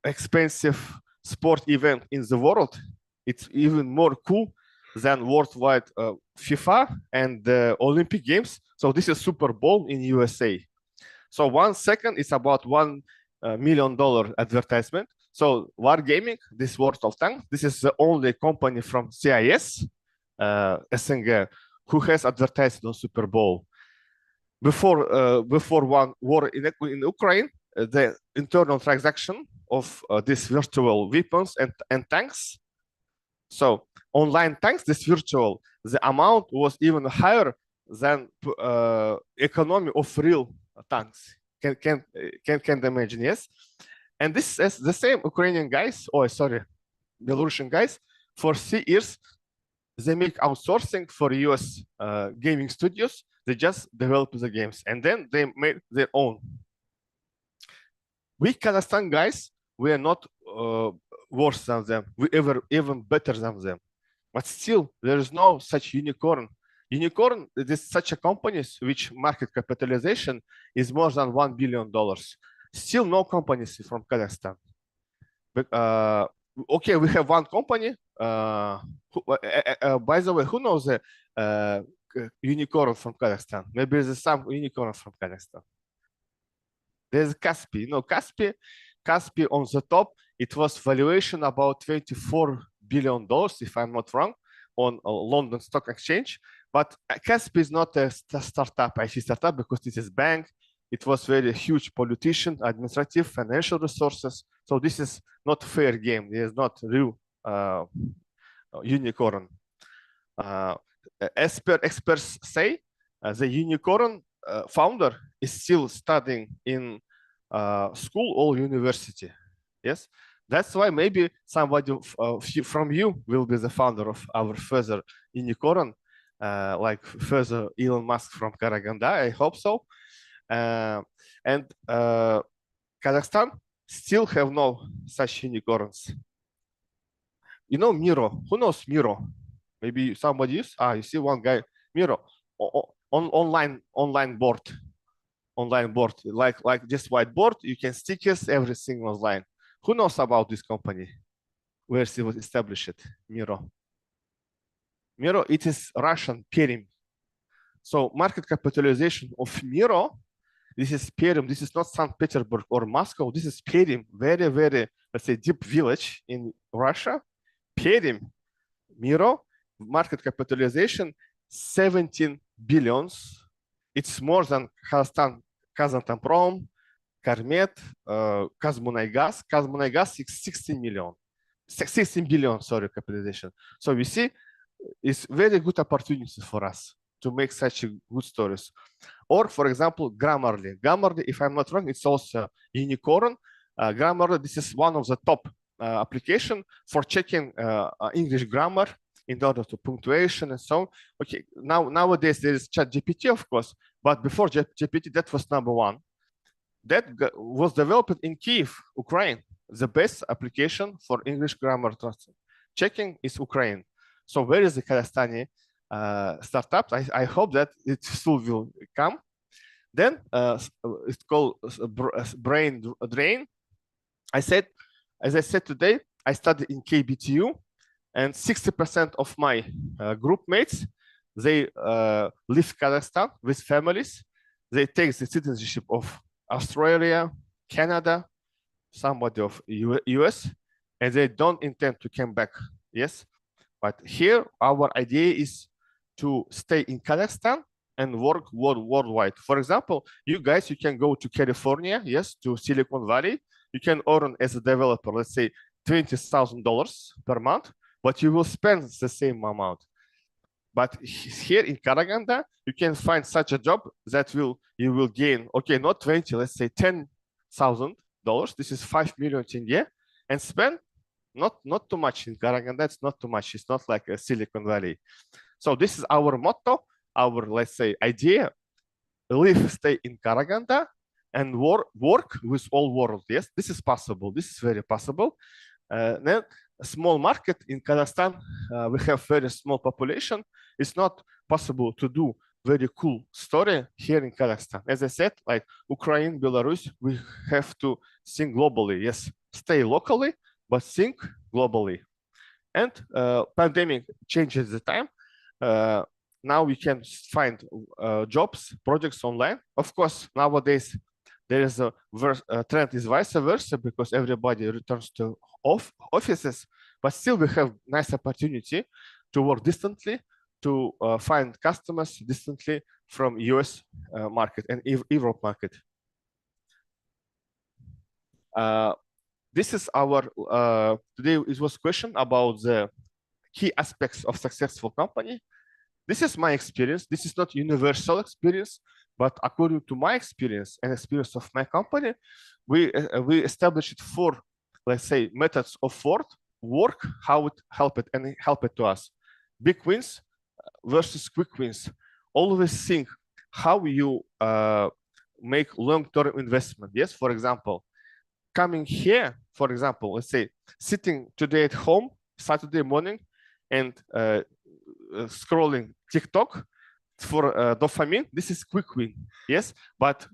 expensive sport event in the world. It's even more cool than worldwide FIFA and the Olympic Games. So this is Super Bowl in USA. So 1 second is about $1 million advertisement. So Wargaming, this World of Tanks, this is the only company from CIS, SNG, who has advertised on Super Bowl. Before one war in Ukraine, the internal transaction of these virtual weapons and tanks. So online tanks, this virtual, the amount was even higher than economy of real tanks. Can imagine, yes? And this is the same Ukrainian guys, Belarusian guys, for 3 years, they make outsourcing for US gaming studios. They just develop the games and then they made their own. We Kazakhstan guys, we are not worse than them. We even better than them. But still, there is no such unicorn. Unicorn is such a companies which market capitalization is more than $1 billion. Still no companies from Kazakhstan. But, okay, we have one company. By the way, who knows the unicorn from Kazakhstan? Maybe there's some unicorn from Kazakhstan. There's Kaspi. You know, Kaspi on the top, it was valuation about $24 billion, if I'm not wrong, on London Stock Exchange. But Kaspi is not a startup, IT startup, because this is bank. It was very huge politician, administrative, financial resources. So this is not fair game. There is not real unicorn. As per experts say, the unicorn founder is still studying in school or university. Yes, that's why maybe somebody from you will be the founder of our further unicorn, like further Elon Musk from Karaganda. I hope so. And Kazakhstan still have no such unicorns. You know Miro. Who knows Miro? Maybe somebody use. You see one guy, Miro, online board, like just whiteboard. You can stickers, everything online. Who knows about this company? Where it was established? Miro. Miro, it is Russian Perim. So market capitalization of Miro, this is Perim. This is not St. Petersburg or Moscow. This is Perim, very, very, let's say, deep village in Russia. Perim, Miro, market capitalization, 17 billions. It's more than Kazakhstan, Kazatomprom, Karmet, Kazmunaygas. Kazmunaygas is 16 billion, sorry, capitalization. So we see it's very good opportunity for us to make such good stories. Or, for example, Grammarly. Grammarly, if I'm not wrong, it's also unicorn. Grammarly, this is one of the top application for checking English grammar in order to punctuation and so on. Okay, nowadays there is ChatGPT, of course, but before GPT, that was number one. That was developed in Kyiv, Ukraine. The best application for English grammar checking is Ukraine. So where is the Kazakhstani startup? I hope that it still will come. Then it's called brain drain. As I said today, I studied in KBTU, and 60% of my group mates, they leave Kazakhstan with families. They take the citizenship of Australia, Canada, somebody of US, and they don't intend to come back. Yes, but here our idea is to stay in Kazakhstan and work worldwide. For example, you guys, you can go to California, yes, to Silicon Valley. You can earn as a developer, let's say $20,000 per month, but you will spend the same amount. But here in Karaganda, you can find such a job that you will gain, okay, not 20, let's say $10,000. This is 5 million tenge, and spend not too much in Karaganda. It's not too much. It's not like a Silicon Valley. So this is our motto, our, let's say, idea: live, stay in Karaganda, and work with all world. Yes, this is possible. This is very possible. Then a small market in Kazakhstan, we have very small population. It's not possible to do very cool story here in Kazakhstan. As I said, like Ukraine, Belarus, we have to think globally. Yes, stay locally, but think globally. And pandemic changes the time. Now we can find jobs, projects online. Of course, nowadays there is a trend is vice versa, because everybody returns to offices, but still we have nice opportunity to work distantly, to find customers distantly from US market and Europe market. This is our, today it was question about the key aspects of successful company. This is my experience. This is not universal experience, but according to my experience and experience of my company, we established 4, let's say, methods of work, how it helped to us. Big wins versus quick wins. Always think how you make long-term investment. Yes, for example, coming here, for example, let's say sitting today at home, Saturday morning, and scrolling TikTok for dopamine, this is quick win, yes, but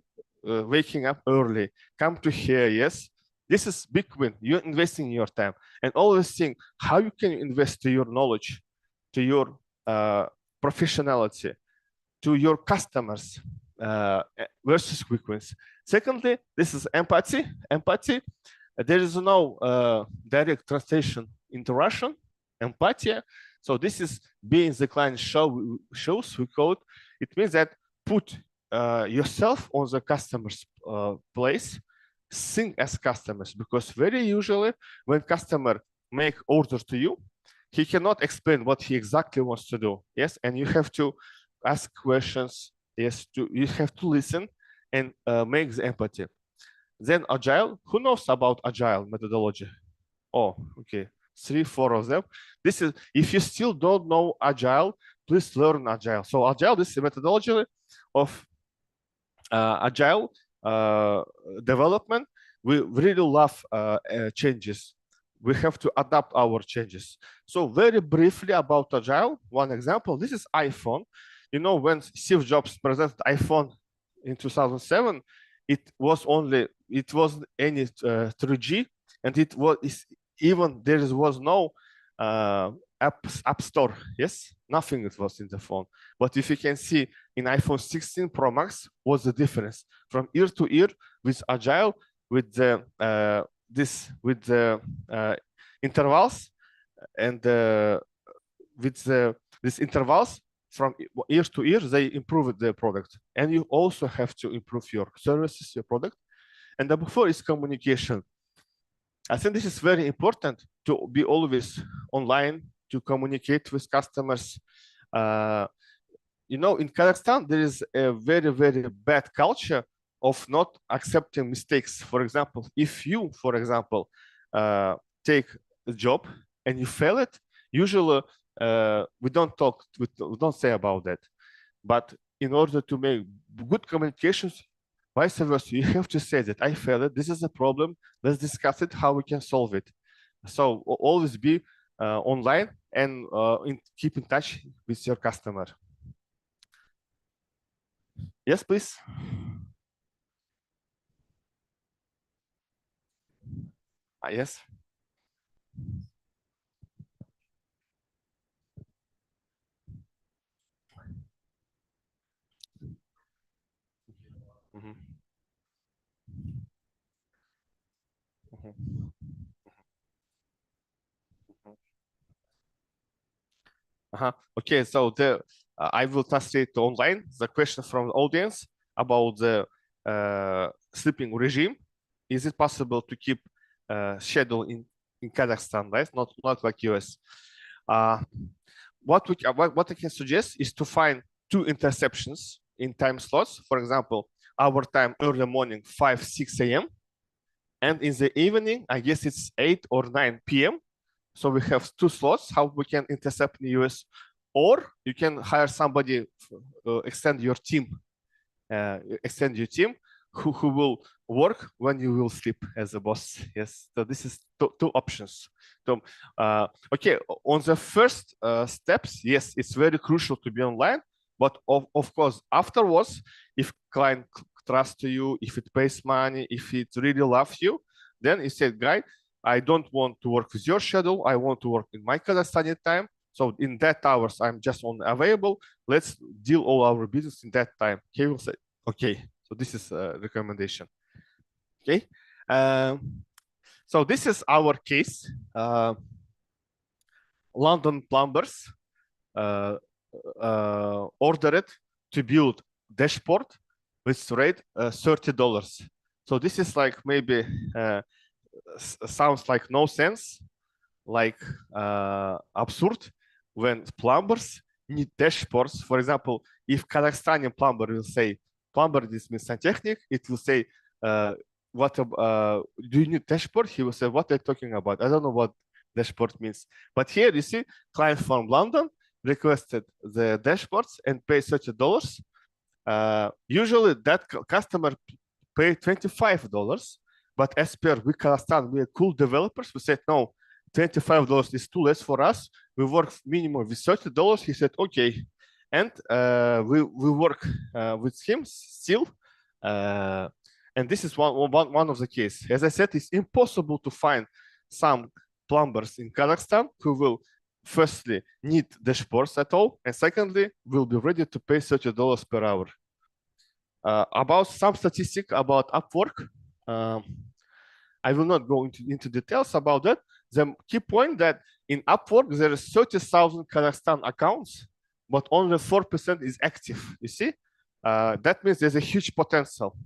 waking up early, come to here, yes, this is big win. You're investing your time, and always think how you can invest to your knowledge, to your professionality, to your customers, versus quick wins. Secondly, this is empathy. There is no direct translation into Russian, empatia. So this is being the client shows, we call it. It means that put yourself on the customer's place, think as customers, because very usually when customer make order to you, he cannot explain what he exactly wants to do. Yes, and you have to ask questions. Yes, you have to listen and make the empathy. Then agile. Who knows about agile methodology? Oh, okay. 3, 4 of them. This is, if you still don't know agile, please learn agile. So agile, this is a methodology of agile development. We really love changes. we have to adapt our changes. So very briefly about Agile, one example, this is iPhone. You know, when Steve Jobs presented iPhone in 2007, it wasn't any 3G, and it was even there was no app store. Yes, nothing it was in the phone. But if you can see in iPhone 16 Pro Max, what's the difference from year to year with Agile, with the intervals, and with these intervals from year to year, they improve the product. And you also have to improve your services, your product. And number 4 is communication. I think this is very important to be always online, to communicate with customers. You know, in Kazakhstan, there is a very, very bad culture of not accepting mistakes. For example, if you, for example, take a job and you fail it, usually we don't say about that. But in order to make good communications, vice versa, you have to say that I failed it, this is a problem, let's discuss it, how we can solve it. So always be online and keep in touch with your customer. Yes, please. Yes. Mm-hmm. Mm-hmm. Okay, so I will translate online the question from the audience about the sleeping regime. Is it possible to keep schedule in Kazakhstan, right? Not like US. What I can suggest is to find 2 interceptions in time slots. For example, our time early morning 5-6 a.m. and in the evening, I guess it's 8 or 9 p.m. So we have 2 slots how we can intercept in the US, or you can hire somebody, extend your team who will work when you will sleep as a boss. Yes, so this is 2 options. So okay, on the first steps, yes, it's very crucial to be online, but of course afterwards, if client trusts you, if it pays money, if it really loves you, then you say, guy, I don't want to work with your schedule, I want to work in my Kazakhstani time. So in that hours, I'm just only available. Let's deal all our business in that time. He will say, okay. So this is a recommendation. Okay. So this is our case. London plumbers ordered to build dashboard with rate $30. So this is like maybe sounds like no sense, like absurd when plumbers need dashboards. For example, if Kazakhstani plumber will say, plumber, this means santechnik, it will say, what do you need dashboard? He will say, what are you talking about? I don't know what dashboard means. But here you see, client from London requested the dashboards and pay $30. Usually that customer pay $25, but as per we Kazakhstan, we are cool developers. We said, no, $25 is too less for us. We work minimum with $30. He said, okay. And we work with him still. And this is one of the cases. As I said, it's impossible to find some plumbers in Kazakhstan who will firstly need dashboards at all, and secondly, will be ready to pay $30 per hour. About some statistic about Upwork, I will not go into details about that. The key point that in Upwork, there is 30,000 Kazakhstan accounts, but only 4% is active, you see? That means there's a huge potential.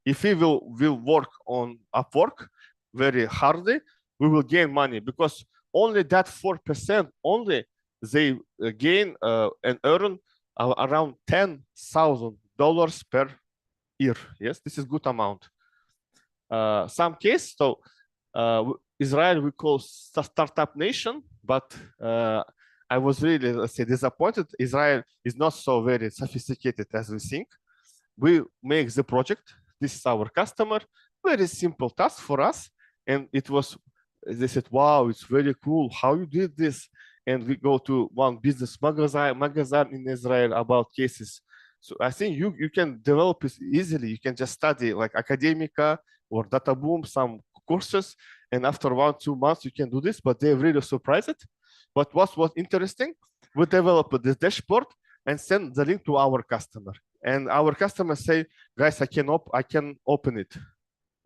If we will work on Upwork very hardly, we will gain money, because only that 4% only they gain and earn around $10,000 per year. Yes, this is good amount. Some case, so Israel we call startup nation, but I was really, let's say, disappointed. Israel is not so very sophisticated as we think. We make the project. This is our customer. Very simple task for us, and it was They said, wow, it's very cool. How you did this? And we go to one business magazine in Israel about cases. So I think you can develop it easily. You can just study like Academica or Data Boom, some courses. And after 1-2 months, you can do this, but they're really surprised. But what was interesting, we developed this dashboard and send the link to our customer. And our customers say, guys, I can open it.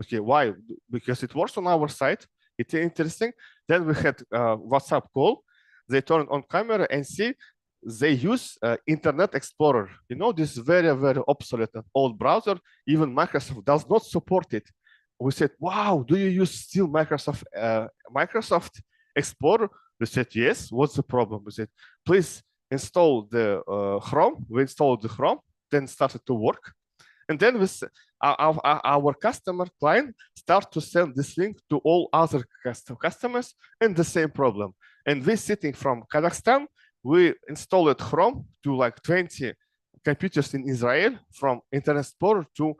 Okay, why? Because it works on our site. It's interesting. Then we had a WhatsApp call. They turn on camera and see they use Internet Explorer. You know, this very, very obsolete and old browser. Even Microsoft does not support it. We said, wow, do you use still Microsoft Explorer? They said, yes. What's the problem? We said, please install the Chrome. We installed the Chrome, then started to work. And then our customer client start to send this link to all other customers and the same problem. And we sitting from Kazakhstan, we installed Chrome to like 20 computers in Israel from Internet Explorer to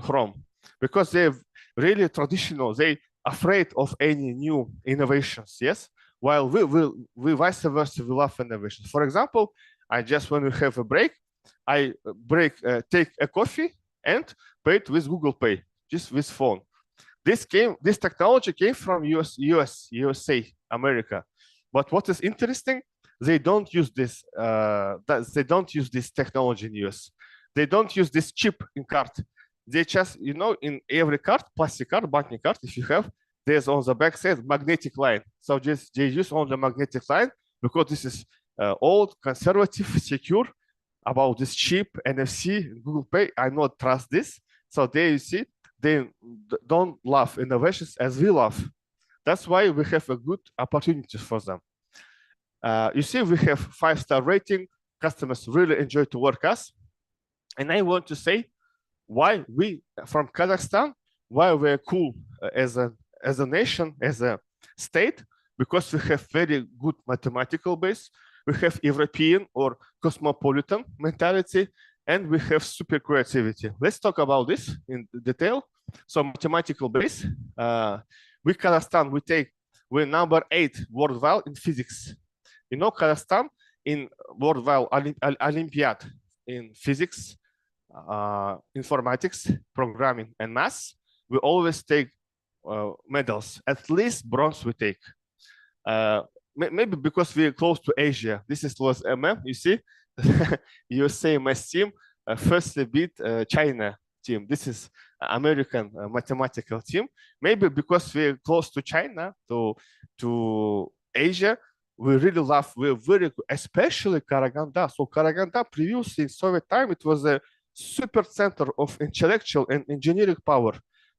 Chrome, because they're really traditional. They afraid of any new innovations, yes? While we vice versa, we love innovations. For example, when we have a break, I take a coffee and pay it with Google Pay, just with phone. This technology came from USA, America. But what is interesting, they don't use this. They don't use this technology in US. They don't use this chip in card. They just, in every card, plastic card, banking card, if you have, there's on the back side magnetic line. So just they use on the magnetic line because this is old, conservative, secure. About this chip, NFC, Google Pay, I not trust this. So they don't love innovations as we love. That's why we have a good opportunity for them. You see, we have 5-star rating. Customers really enjoy to work us. And I want to say why we from Kazakhstan, why we're cool as a nation, as a state, because we have very good mathematical base. We have European or cosmopolitan mentality, and we have super creativity. Let's talk about this in detail. So mathematical base, we Kazakhstan, we're number 8 worldwide in physics. Kazakhstan in worldwide Olympiad in physics, informatics, programming, and math. We always take medals, at least bronze we take. Maybe because we're close to Asia. This was MM, you see, USA math team firstly beat China team. This is American mathematical team. Maybe because we're close to China, to Asia, we're very good, especially Karaganda. So Karaganda previously in Soviet time, it was a super center of intellectual and engineering power.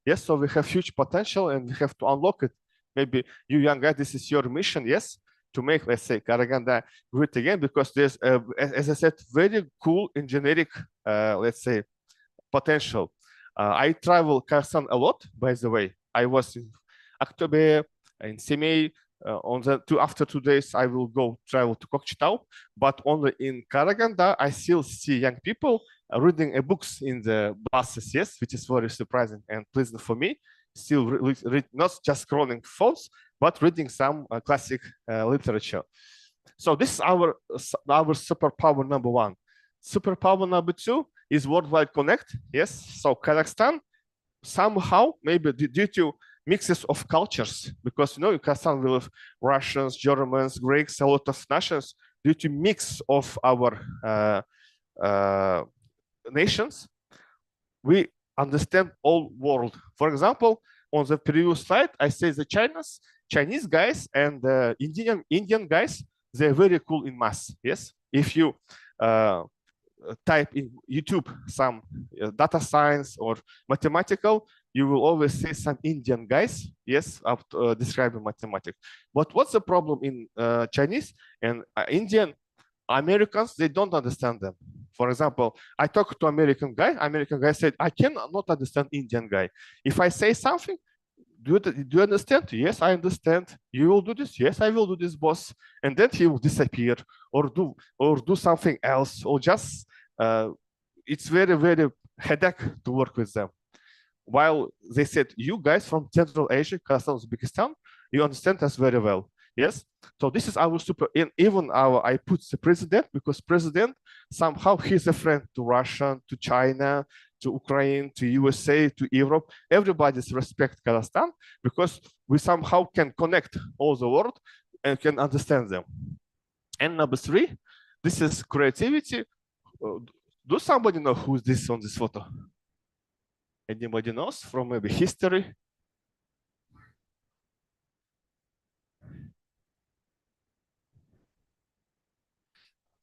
Yes, so we have huge potential and we have to unlock it. Maybe you young guys, this is your mission, yes, to make, let's say, Karaganda great again, because there's, as I said, very cool engineering, let's say, potential. I travel Kazakhstan a lot, by the way. I was in October, in Semey. After 2 days, I will travel to Kokshetau, but only in Karaganda, I still see young people reading books in the buses, yes, which is very surprising and pleasant for me. Still not just scrolling phones, but reading some classic literature. So this is our superpower number 1. Superpower number 2 is worldwide connect. Yes, so Kazakhstan somehow, maybe due to mixes of cultures, because in Kazakhstan we have Russians, Germans, Greeks, a lot of nations. Due to mix of our nations, we understand all world. For example, on the previous slide, I say the Chinese guys and the Indian guys, they're very cool in math. Yes, if you type in YouTube some data science or mathematical, you will always see some Indian guys, yes, describing mathematics. But what's the problem in Chinese and Indian Americans? They don't understand them. For example, I talked to American guy said, I cannot understand Indian guy. If I say something, do you understand? Yes, I understand. You will do this? Yes, I will do this, boss. And then he will disappear or do something else, or just it's very, very headache to work with them. While they said, you guys from Central Asia, Kazakhstan, Uzbekistan, You understand us very well. Yes. So this is our super, and even I put the president because president somehow he's a friend to Russia, to China, to Ukraine, to USA, to Europe. Everybody's respect Kazakhstan because we somehow can connect all the world and can understand them. And number three, this is creativity. Do somebody know who's this on this photo? Anybody knows from maybe history?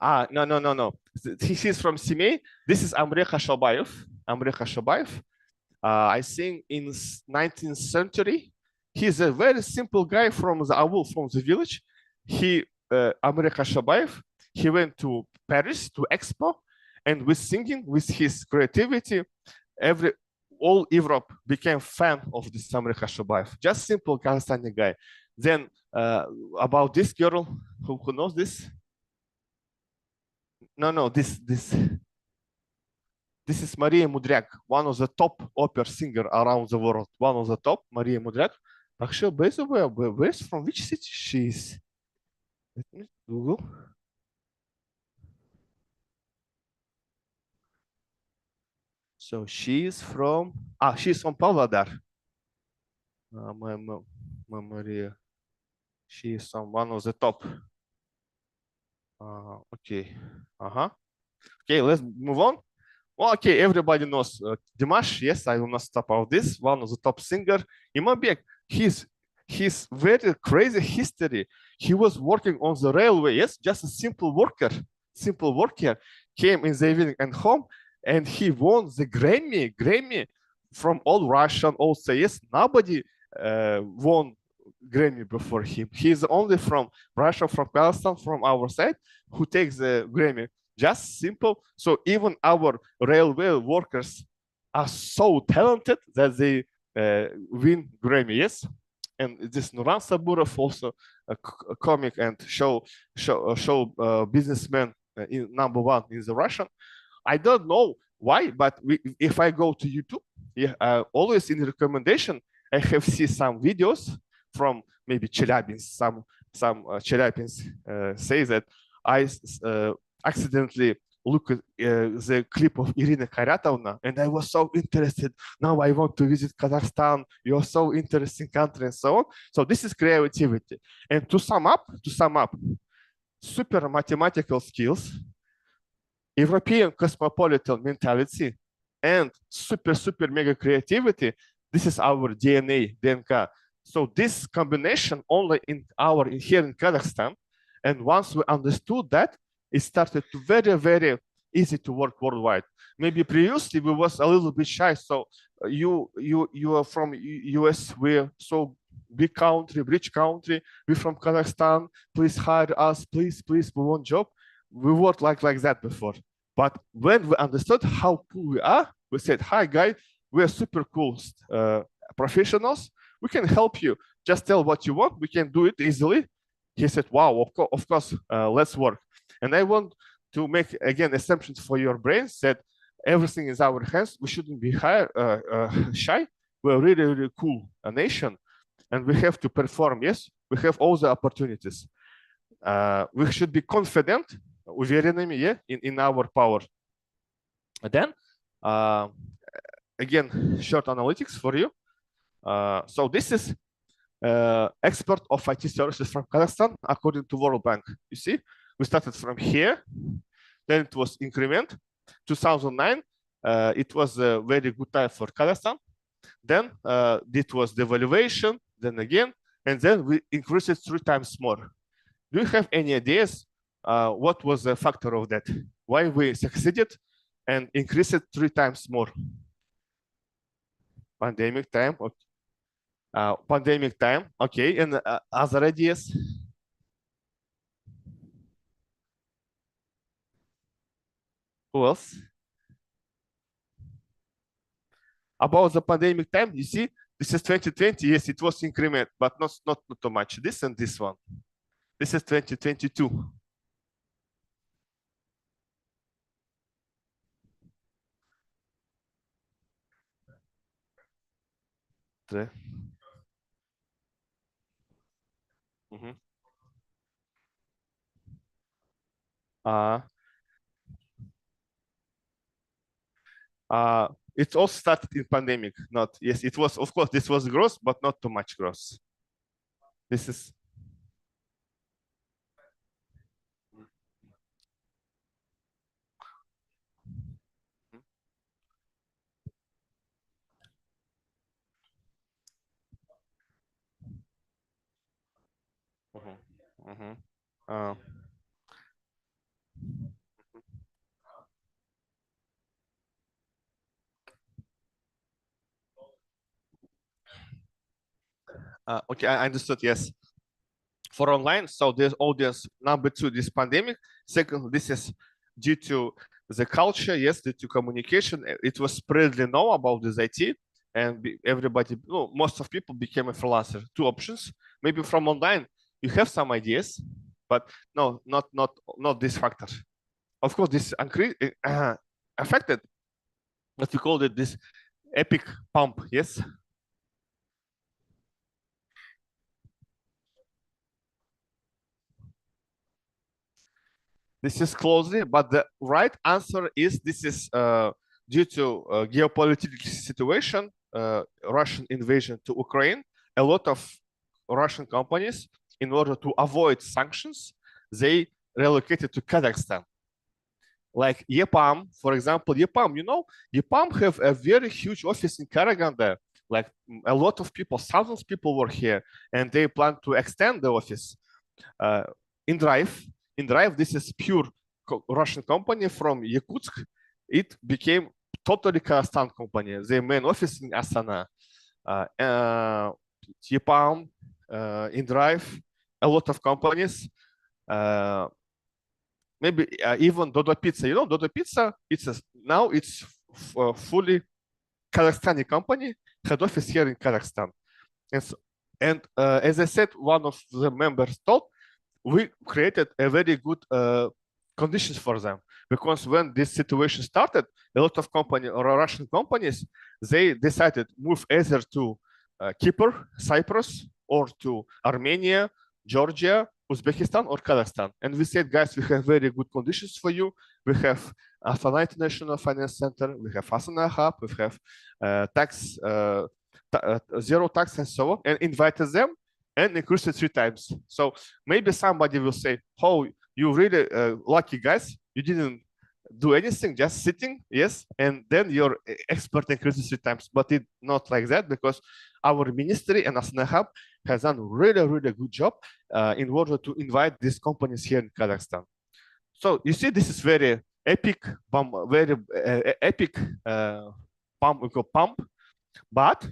No. He's from Simei. This is Amre Khashobayev. Amre Khashobayev. I think in 19th century, he's a very simple guy from the Avul, from the village. Amre Khashobayev, he went to Paris to Expo, and with singing, with his creativity, all Europe became fan of this Amre Khashobayev. Just simple Kazakhstani guy. Then about this girl, who knows this? No, this is Maria Mudryak, one of the top opera singer around the world. One of the top, Maria Mudryak. Actually, by the way, where's from which city she is? Let me Google. So she's from Pavlodar. My Maria. She is from one of the top. Okay. Okay, let's move on. Well, okay, everybody knows Dimash. Yes, I will not stop about this. One of the top singer. Imambek, his very crazy history. He was working on the railway. Yes, just a simple worker. Came in the evening and home, and he won the Grammy from all Russian. Also, yes, nobody won Grammy before him. He's only from Russia, from Kazakhstan, from our side, who takes the Grammy. Just simple. So even our railway workers are so talented that they win Grammy. Yes, and this Nuran Saburov also a comic and show businessman in #1 in the Russian. I don't know why, but if I go to YouTube, always in recommendation, I have seen some videos from maybe Chelyabinsk. Some Chelyabinsk say that I accidentally look at the clip of Irina Karatovna, and I was so interested. Now I want to visit Kazakhstan. You're so interesting country and so on. So this is creativity. And to sum up, super mathematical skills, European cosmopolitan mentality, and super mega creativity. This is our DNA, DNK. So this combination only here in Kazakhstan. And once we understood that, it started to very easy to work worldwide. Maybe previously we was a little bit shy. So you are from US, we're so big country, rich country. We're from Kazakhstan. Please hire us, please, we want job. We worked like that before. But when we understood how cool we are, we said, hi guys, we are super cool professionals. We can help you. Just tell what you want. We can do it easily. He said, wow, of course, let's work. And I want to make, again, assumptions for your brains that everything is our hands. We shouldn't be shy. We're really cool a nation. And we have to perform, yes? We have all the opportunities. We should be confident, уверенными, yeah, in our power. And then, again, short analytics for you. So this is export of IT services from Kazakhstan according to World Bank. You see, we started from here, then it was increment. 2009, it was a very good time for Kazakhstan. Then it was devaluation, then again, and then we increased it 3 times more. Do you have any ideas what was the factor of that? Why we succeeded and increased it 3 times more? Pandemic time. Okay. Pandemic time. Okay. And other ideas? Who else? About the pandemic time, you see, this is 2020. Yes, it was increment, but not too much. This and this one. This is 2022. Mhm. It all started in pandemic. Not yes, it was of course this was growth, but not too much growth. This is. Mhm. Mhm. Uh, okay, I understood. Yes, for online, so there's audience number two, this pandemic. Second, this is due to the culture. Yes, due to communication, it was spreadly know about this IT, and everybody, no, most of people became a freelancer. Two options. Maybe from online, you have some ideas, but no, not this factor. Of course, this affected what we called it this epic pump. Yes. This is closely, but the right answer is this is due to geopolitical situation, Russian invasion to Ukraine. A lot of Russian companies, in order to avoid sanctions, they relocated to Kazakhstan. Like EPAM, for example, EPAM, you know, EPAM have a very huge office in Karaganda. Like a lot of people, thousands of people work here, and they plan to extend the office. Uh, in Drive, this is pure Russian company from Yakutsk. It became totally Kazakhstan company. Their main office in Astana. Yepam, in Drive, a lot of companies. Maybe even Dodo Pizza. You know, Dodo Pizza. Now it's fully Kazakhstani company. Head office here in Kazakhstan. And as I said, one of the members told we created a very good conditions for them, because when this situation started, a lot of company or Russian companies, they decided move either to Kipr, Cyprus, or to Armenia, Georgia, Uzbekistan, or Kazakhstan. And we said, guys, we have very good conditions for you. We have Astana International Finance Center, we have Astana Hub, we have tax, zero tax, and so on, and invited them and increased it 3 times. So maybe somebody will say, oh, you really lucky guys, you didn't do anything, just sitting, yes, and then your expert increases 3 times. But it's not like that, because our ministry and Astana Hub has done really good job in order to invite these companies here in Kazakhstan. So you see, this is very epic, very epic pump, but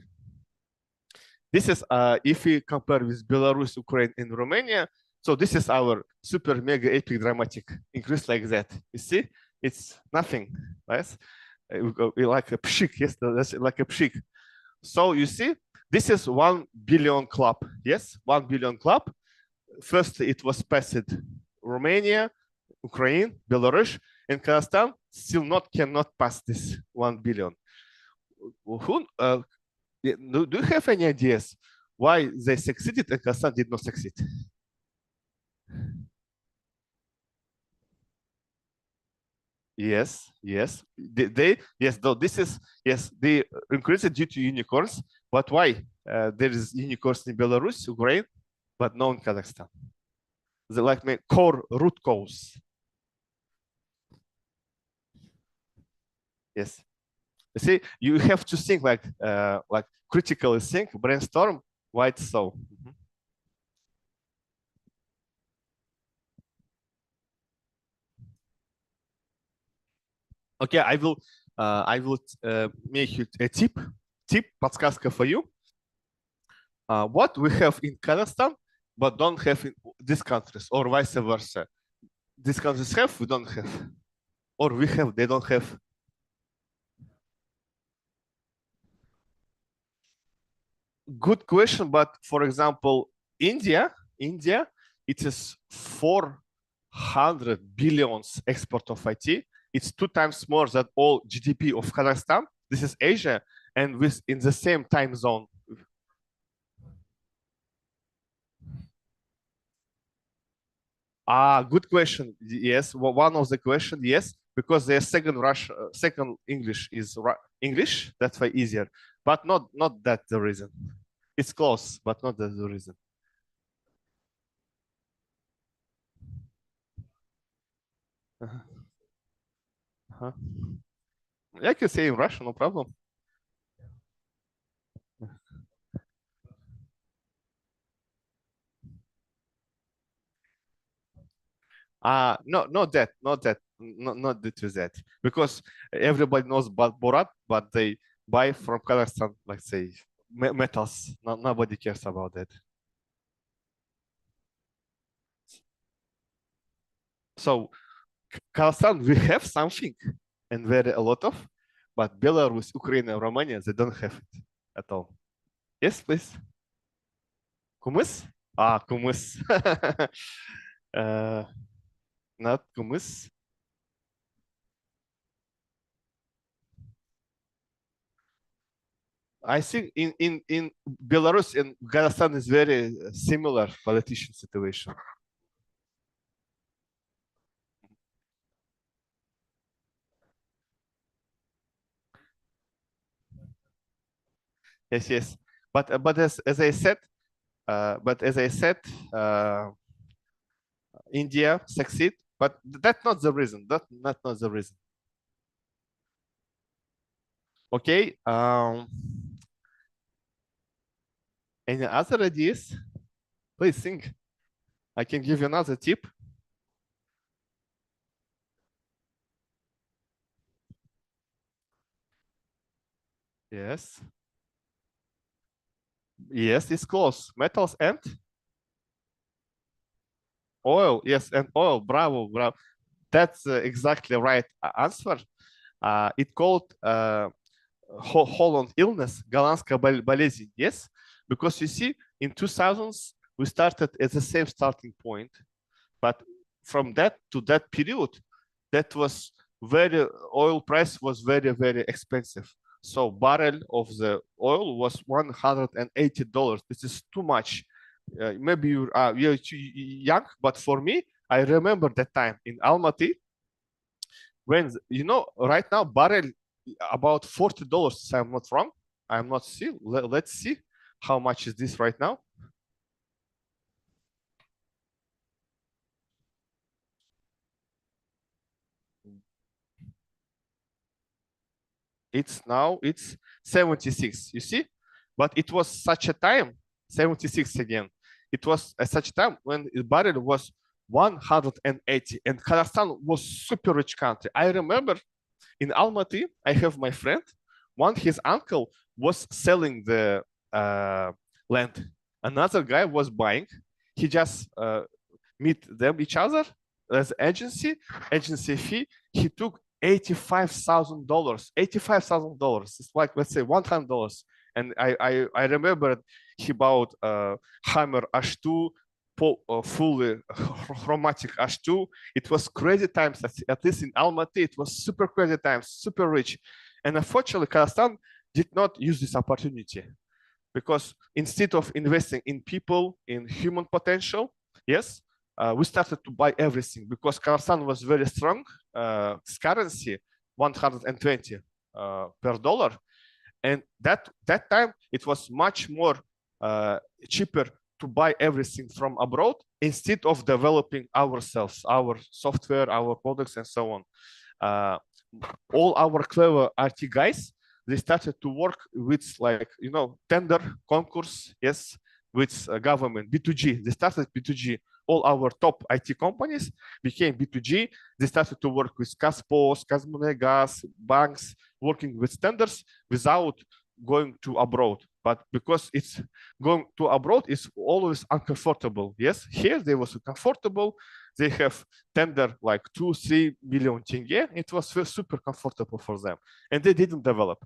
this is if we compare with Belarus, Ukraine, and Romania. So this is our super mega epic dramatic increase like that. You see, it's nothing, right? Like a pshik, yes, that's like a pshik. So you see, this is 1 billion club. Yes, 1 billion club. First, it was passed Romania, Ukraine, Belarus, and Kazakhstan still cannot pass this 1 billion. Who? Do you have any ideas why they succeeded and Kazakhstan did not succeed? Yes. Yes, though this is, yes, they increased due to unicorns, but why? There is unicorns in Belarus, Ukraine, but no in Kazakhstan. The like core root cause. Yes. You see, you have to think like critically think, brainstorm why it's so. Okay, I will make you a tip, подсказка for you. What we have in Kazakhstan, but don't have in these countries, or vice versa. These countries have, we don't have, or we have, they don't have. Good question, but for example, India, it is 400 billions export of IT. It's 2 times more than all GDP of Kazakhstan. This is Asia, and with in the same time zone. Good question. Yes, one of the question. Yes, because their second English is English. That's why easier, but not that the reason. It's close, but not that the reason. I can say in Russian, no problem. No, not that, not due to that, because everybody knows about Borat, but they buy from Kazakhstan, like say, metals. Nobody cares about that. So Kazakhstan, we have something, and very a lot of, but Belarus, Ukraine, and Romania, they don't have it at all. Yes, please. Kumus? Kumus. Not kumus. I think in Belarus and Kazakhstan is very similar politician situation. Yes, yes. But as I said, India succeed, but that's not the reason. That's not the reason. Okay. Any other ideas? Please think. I can give you another tip. Yes. Yes, it's close. Metals and oil. Yes, and oil. Bravo, bravo. That's exactly right answer. It called Holland illness, голландская болезнь. Yes, because you see, in 2000s we started at the same starting point, but from that to that period, that was oil price was very expensive. So barrel of the oil was $180. This is too much. Maybe you're too young, but for me, I remember that time in Almaty, when right now barrel about $40. If I'm not wrong. I'm not see. Let's see how much is this right now. It's 76. You see, but it was such a time 76 again. It was such a time when the barrel was 180, and Kazakhstan was super rich country. I remember in Almaty, I have my friend. His uncle was selling the land. Another guy was buying. He just meet each other as agency fee. He took $85,000. $85,000. It's like, let's say, $100. And I remember he bought Hammer H2, fully chromatic H2. It was crazy times, at least in Almaty. It was super crazy times, super rich. And unfortunately, Kazakhstan did not use this opportunity, because instead of investing in people, in human potential, yes, we started to buy everything, because Kazakhstan was very strong. Its currency 120 per dollar, and that time it was much more cheaper to buy everything from abroad instead of developing ourselves, our software, our products, and so on. All our clever IT guys, they started to work with, like, tender concourse, yes, with government, B2G. They started B2G. All our top IT companies became B2G. They started to work with Kazpost, Kazmunegas, banks, working with tenders without going to abroad. But because it's going to abroad, it's always uncomfortable. Yes, here they was comfortable. They have tender like 2-3 million tenge. It was super comfortable for them, and they didn't develop.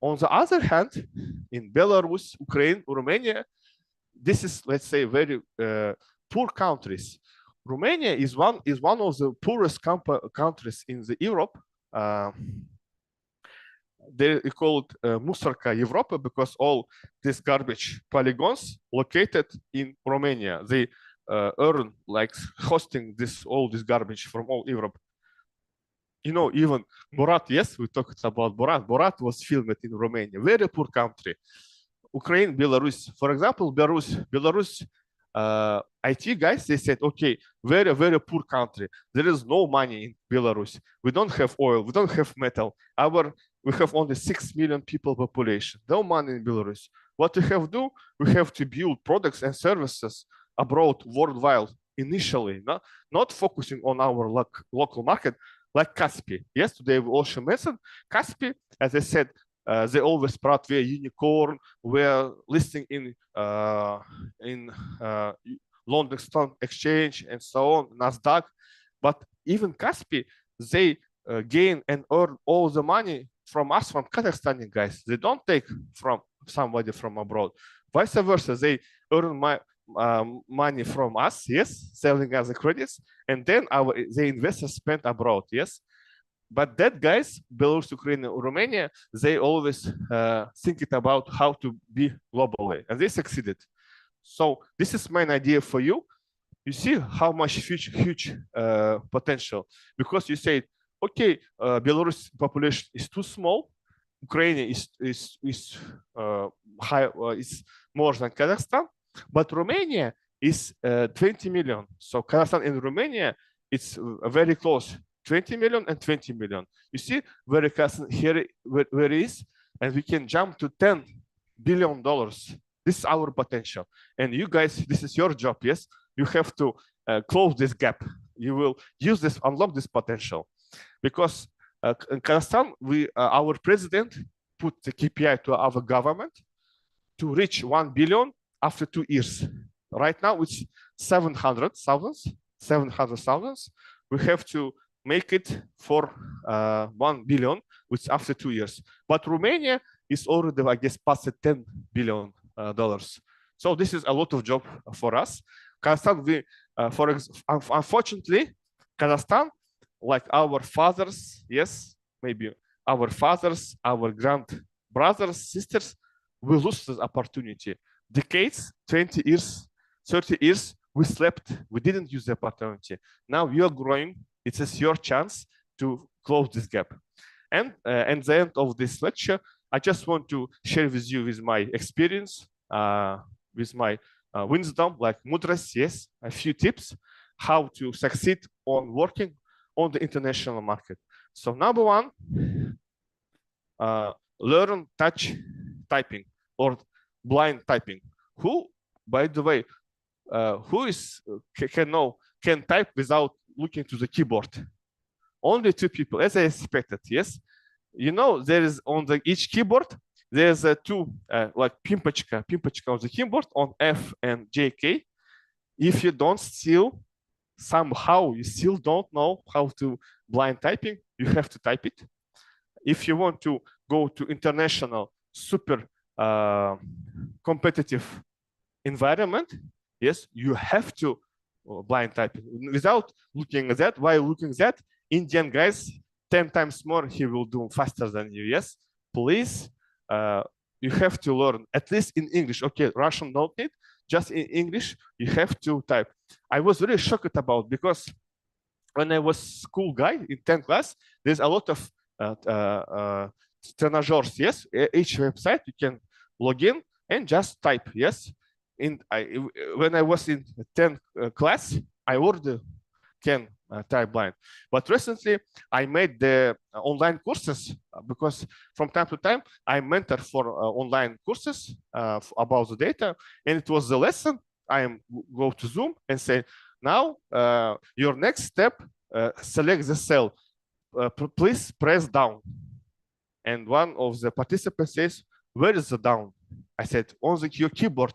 On the other hand, in Belarus, Ukraine, Romania, this is, let's say, very poor countries. Romania is one of the poorest countries in the Europe. They call it Musarka Europa, because all these garbage polygons located in Romania. They earn like hosting all this garbage from all Europe. You know, even Borat, yes, we talked about Borat. Borat was filmed in Romania, very poor country. Ukraine, Belarus. For example, Belarus IT guys, they said, okay, very, very poor country. There is no money in Belarus. We don't have oil. We don't have metal. We have only 6 million people population. No money in Belarus. What we have to do, we have to build products and services abroad, worldwide, initially, not focusing on our local market, like Kaspi. Yes, today we also mentioned Kaspi. As I said, they always proud we're unicorn, we're listing in London Stock Exchange and so on, NASDAQ. But even Kaspi, they gain and earn all the money from us, from Kazakhstani guys. They don't take from somebody from abroad. Vice versa, they earn money from us, yes, selling us the credits, and then the investors spend abroad, yes. But that guys, Belarus, Ukraine, Romania, they always thinking about how to be globally, and they succeeded. So this is my idea for you. You see how much huge potential, because you say, okay, Belarus population is too small, Ukraine is high, is more than Kazakhstan, but Romania is 20 million. So Kazakhstan and Romania, it's very close, 20 million and 20 million. You see where Kazakhstan here where it is, and we can jump to $10 billion. This is our potential, and you guys, this is your job. Yes, you have to close this gap. You will use this, unlock this potential, because in Kazakhstan, our president put the KPI to our government to reach 1 billion after 2 years. Right now, it's 700,000. We have to make it for 1 billion, which after 2 years. But Romania is already, I guess, past $10 billion. So this is a lot of job for us. Kazakhstan, unfortunately, Kazakhstan, like our fathers, yes, maybe our fathers, our grandbrothers, sisters, we lose this opportunity. Decades, 20 years, 30 years, we slept, we didn't use the opportunity. Now you're growing, it is your chance to close this gap. And at the end of this lecture, I just want to share with you with my experience, with my wisdom, like mudras, yes, a few tips, how to succeed on working on the international market. So number one, learn touch typing or blind typing. Who, by the way, can type without looking to the keyboard? Only 2 people, as I expected. Yes, you know, there is on each keyboard there's two like pimpachka on the keyboard on F and JK. If you don't somehow you still don't know how to blind typing, you have to type it. If you want to go to international super competitive environment, yes, you have to blind typing without looking at that. While looking at that, Indian guys 10 times more, he will do faster than you. Yes, please, you have to learn at least in English. Okay, Russian don't need, just in English you have to type. I was really shocked about, because when I was school guy in 10th class, there's a lot of trenagers. Yes, each website you can log in and just type. Yes, when I was in 10th class, I already can type blind. But recently I made the online courses, because from time to time I mentor for online courses about the data, and it was the lesson. I go to Zoom and say, now your next step, select the cell, please press down. And one of the participants says, where is the down? I said, on your keyboard.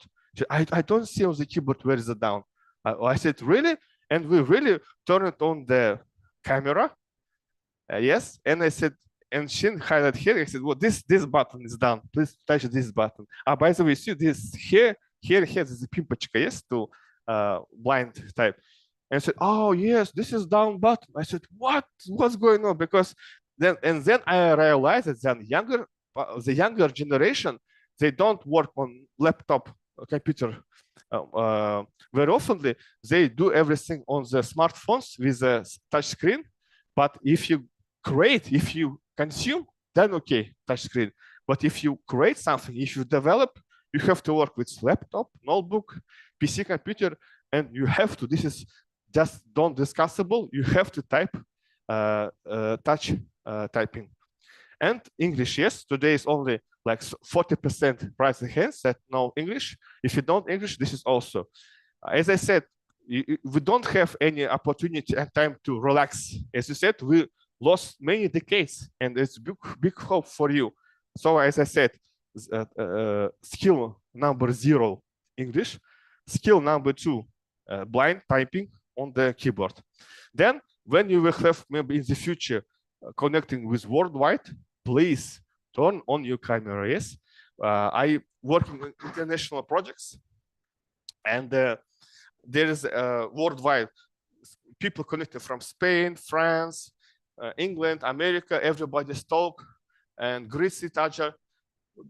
I don't see on the keyboard where is the down. I said, really? And we really turned on the camera. Yes. And I said, and she highlighted here. I said, well, this button is down. Please touch this button. By the way, see this here is the pimpachka, yes, to blind type. And I said, oh yes, this is down button. I said, what's going on? Because then I realized that the younger generation, they don't work on laptop computer. very often they do everything on the smartphones with a touch screen. But if you create, if you consume, then okay, touch screen. But if you create something, if you develop, you have to work with laptop, notebook, PC, computer, and you have to. This is just don't discussable. You have to type touch typing. And English, yes, today is only like 40% raise the hands that know English. If you don't English, this is also. As I said, we don't have any opportunity and time to relax. As you said, we lost many decades, and it's big hope for you. So as I said, skill number 0, English. Skill number 2, blind typing on the keyboard. Then when you will have maybe in the future connecting with worldwide, please turn on your camera. Yes, I work in international projects, and there is worldwide people connected from Spain, France, England, America. Everybody's talk and greets each other.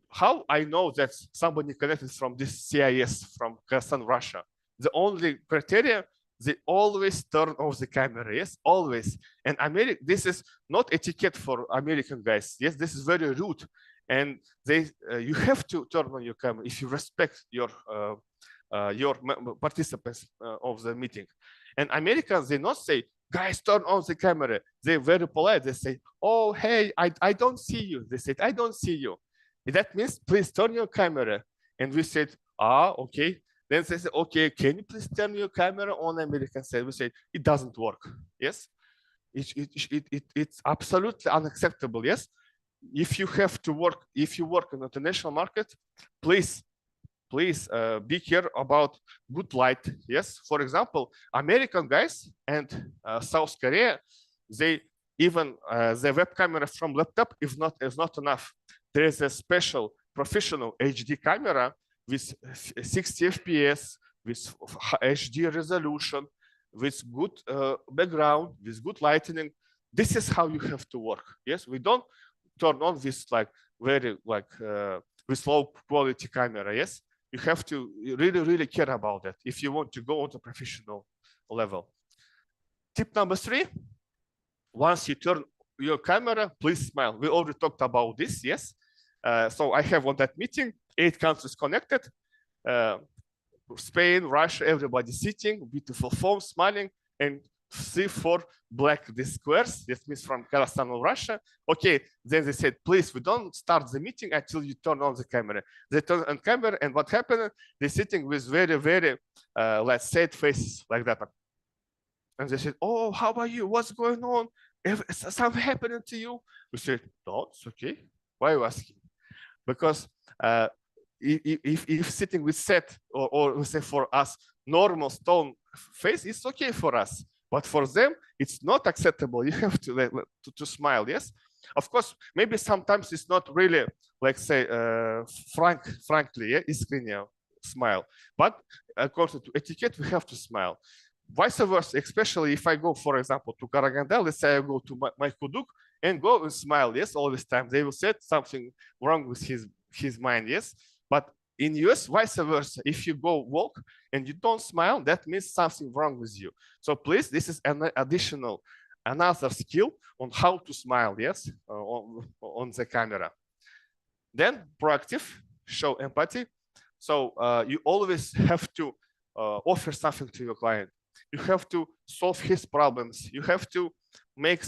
How I know that somebody connected from this CIS, from Kazakhstan, Russia? The only criteria, they always turn off the camera. Yes, always. And this is not etiquette for American guys. Yes, this is very rude. And you have to turn on your camera if you respect your participants of the meeting. And Americans, they not say, guys, turn on the camera. They're very polite. They say, oh, hey, I don't see you. They said, I don't see you. That means, please turn your camera. And we said, okay. Then they said, okay, can you please turn your camera on? American said, we said, it doesn't work. Yes, it's absolutely unacceptable. Yes, if you have to work, if you work in the international market, please be careful about good light. Yes, for example, American guys and South Korea, they even the web camera from laptop is not enough. There is a special professional HD camera with 60 FPS, with HD resolution, with good background, with good lighting. This is how you have to work. Yes, we don't turn on this like very with low quality camera. Yes, you have to really care about that if you want to go on the professional level. Tip number 3: once you turn your camera, please smile. We already talked about this. Yes. So I have on that meeting 8 countries connected, Spain, Russia, everybody sitting, beautiful phone, smiling, and 3-4 black these squares. This means from Kazakhstan or Russia. Okay, then they said, please, we don't start the meeting until you turn on the camera. They turn on camera, and what happened? They're sitting with very, let's sad faces like that. And they said, oh, how are you? What's going on? Something happening to you? We said, no, it's okay. Why are you asking? Because if sitting with set or we say for us normal stone face, it's okay for us, but for them it's not acceptable. You have to smile. Yes, of course, maybe sometimes it's not really like say frankly, yeah, искренне smile, but according to etiquette we have to smile. Vice versa, especially if I go, for example, to Karaganda, let's say I go to my Kuduk and go and smile. Yes, all this time they will say something wrong with his mind. Yes, but in US, vice versa. If you go walk and you don't smile, that means something wrong with you. So please, this is an additional, another skill on how to smile. Yes, on the camera. Then proactive, show empathy. So you always have to offer something to your client. You have to solve his problems. You have to make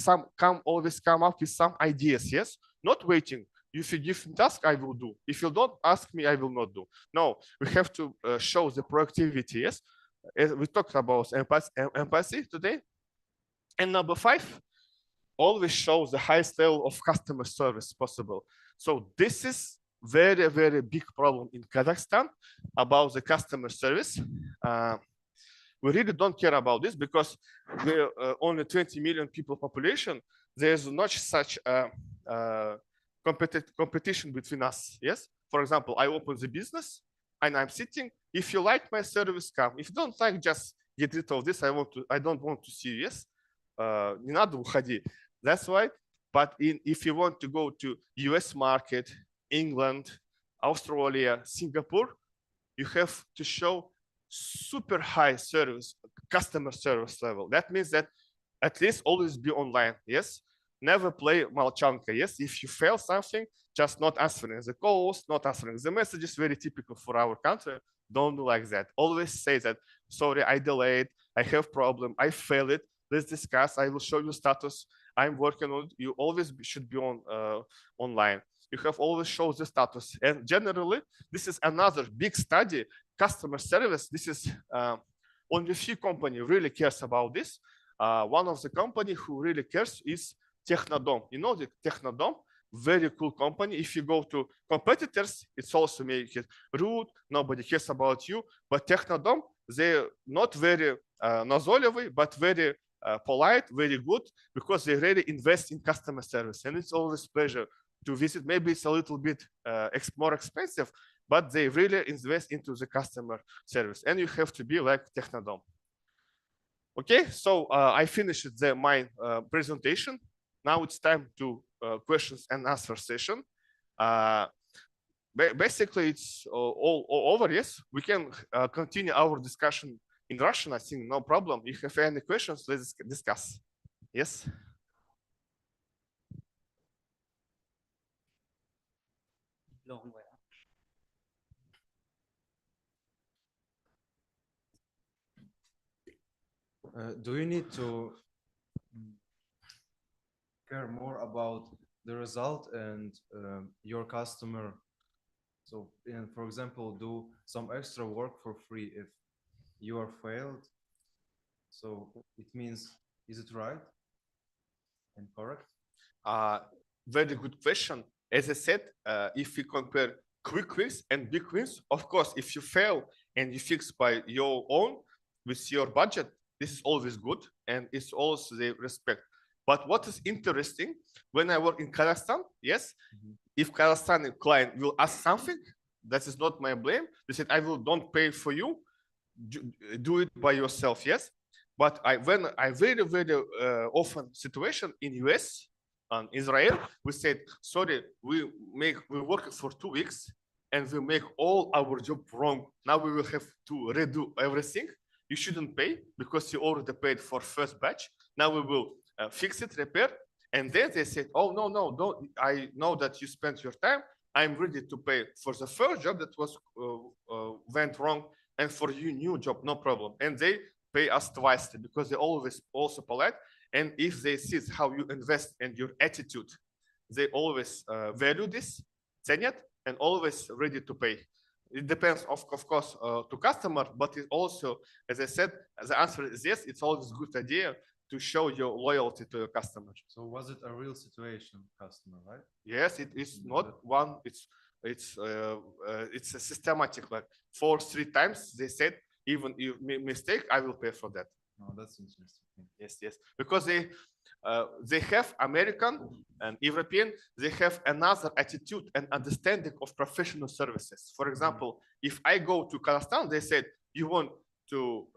always come up with some ideas. Yes, not waiting. If you give me task, I will do. If you don't ask me, I will not do. No, we have to show the proactivity. Yes, we talked about empathy today. And number 5, always show the highest level of customer service possible. So this is very big problem in Kazakhstan about the customer service. We really don't care about this because we're only 20 million people population. There's not such competition between us. Yes, for example, I open the business and I'm sitting. If you like my service, come. If you don't like, just get rid of this. I don't want to see you. Yes, не надо, уходи. That's why. But if you want to go to US market, England, Australia, Singapore, you have to show super high service, customer service level. That means that at least always be online, yes? Never play malchanka, yes? If you fail something, just not answering the calls, not answering the messages, very typical for our country. Don't do like that. Always say that, sorry, I delayed, I have problem, I failed it. Let's discuss, I will show you status. I'm working on it. You always should be on online. You have always show the status. And generally, this is another big study, customer service. This is only few company really cares about this. One of the company who really cares is Technodom. You know the Technodom? Very cool company. If you go to competitors, it's also make it rude. Nobody cares about you. But Technodom, they're not very назойливый, but very polite, very good, because they really invest in customer service. And it's always pleasure to visit. Maybe it's a little bit more expensive, but they really invest into the customer service. And you have to be like Technodom. Okay, so I finished my presentation. Now it's time to questions and answer session. Basically, it's all over. Yes, we can continue our discussion in Russian. I think no problem. If you have any questions, let's discuss. Yes. Do you need to care more about the result and your customer? So, for example, do some extra work for free if you are failed. So it means, is it right and correct? Very good question. As I said, if we compare quick wins and big wins, of course, if you fail and you fix by your own with your budget, this is always good, and it's also the respect. But what is interesting, when I work in Kazakhstan, yes, if Kazakhstani client will ask something, that is not my blame. They said, I will don't pay for you, do it by yourself, yes. But when I very often situation in US and Israel, we said, sorry, we work for 2 weeks and we make all our job wrong. Now we will have to redo everything. You shouldn't pay because you already paid for first batch. Now we will fix it, repair. And then they said, oh, no, don't. I know that you spent your time. I'm ready to pay for the first job that was went wrong, and for your new job, no problem. And they pay us twice because they always also polite. And if they see how you invest and your attitude, they always value this, ценят, and always ready to pay. It depends, of course, to customer, but it also, as I said, the answer is yes. It's always a good idea to show your loyalty to your customer. So was it a real situation, customer, right? Yes, it is not one. It's a systematic, like 3 times they said, even if mistake, I will pay for that. Oh, that's interesting. Yes, because they have American and European, they have another attitude and understanding of professional services. For example, if I go to Kazakhstan, they said, you want to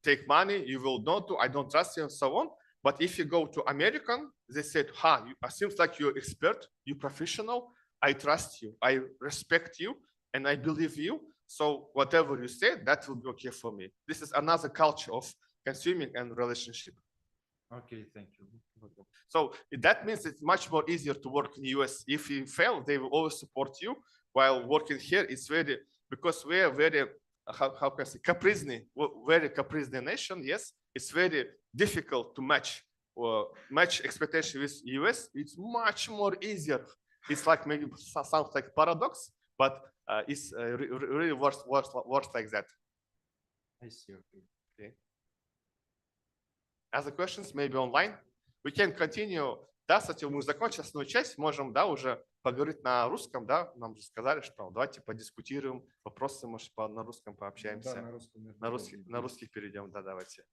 take money, you will not do, I don't trust you, and so on. But if you go to American, they said, it seems like you're expert, you're professional, I trust you, I respect you, and I believe you. So whatever you say, that will be okay for me. This is another culture of consuming and relationship. Okay, thank you. So that means it's much more easier to work in the US. If you fail, they will always support you. While working here, it's because we are very, how can I say, very capricious nation. Yes, it's very difficult to match expectation with US. It's much more easier. It's like maybe sounds like paradox, but it's really works like that. I see. Okay. Other questions, maybe online? We can continue. Да, кстати, мы закончили основную часть, можем, да, уже поговорить на русском, да, нам же сказали, что давайте подискутируем, вопросы, может, на русском пообщаемся. Да, на русских перейдем, да, давайте.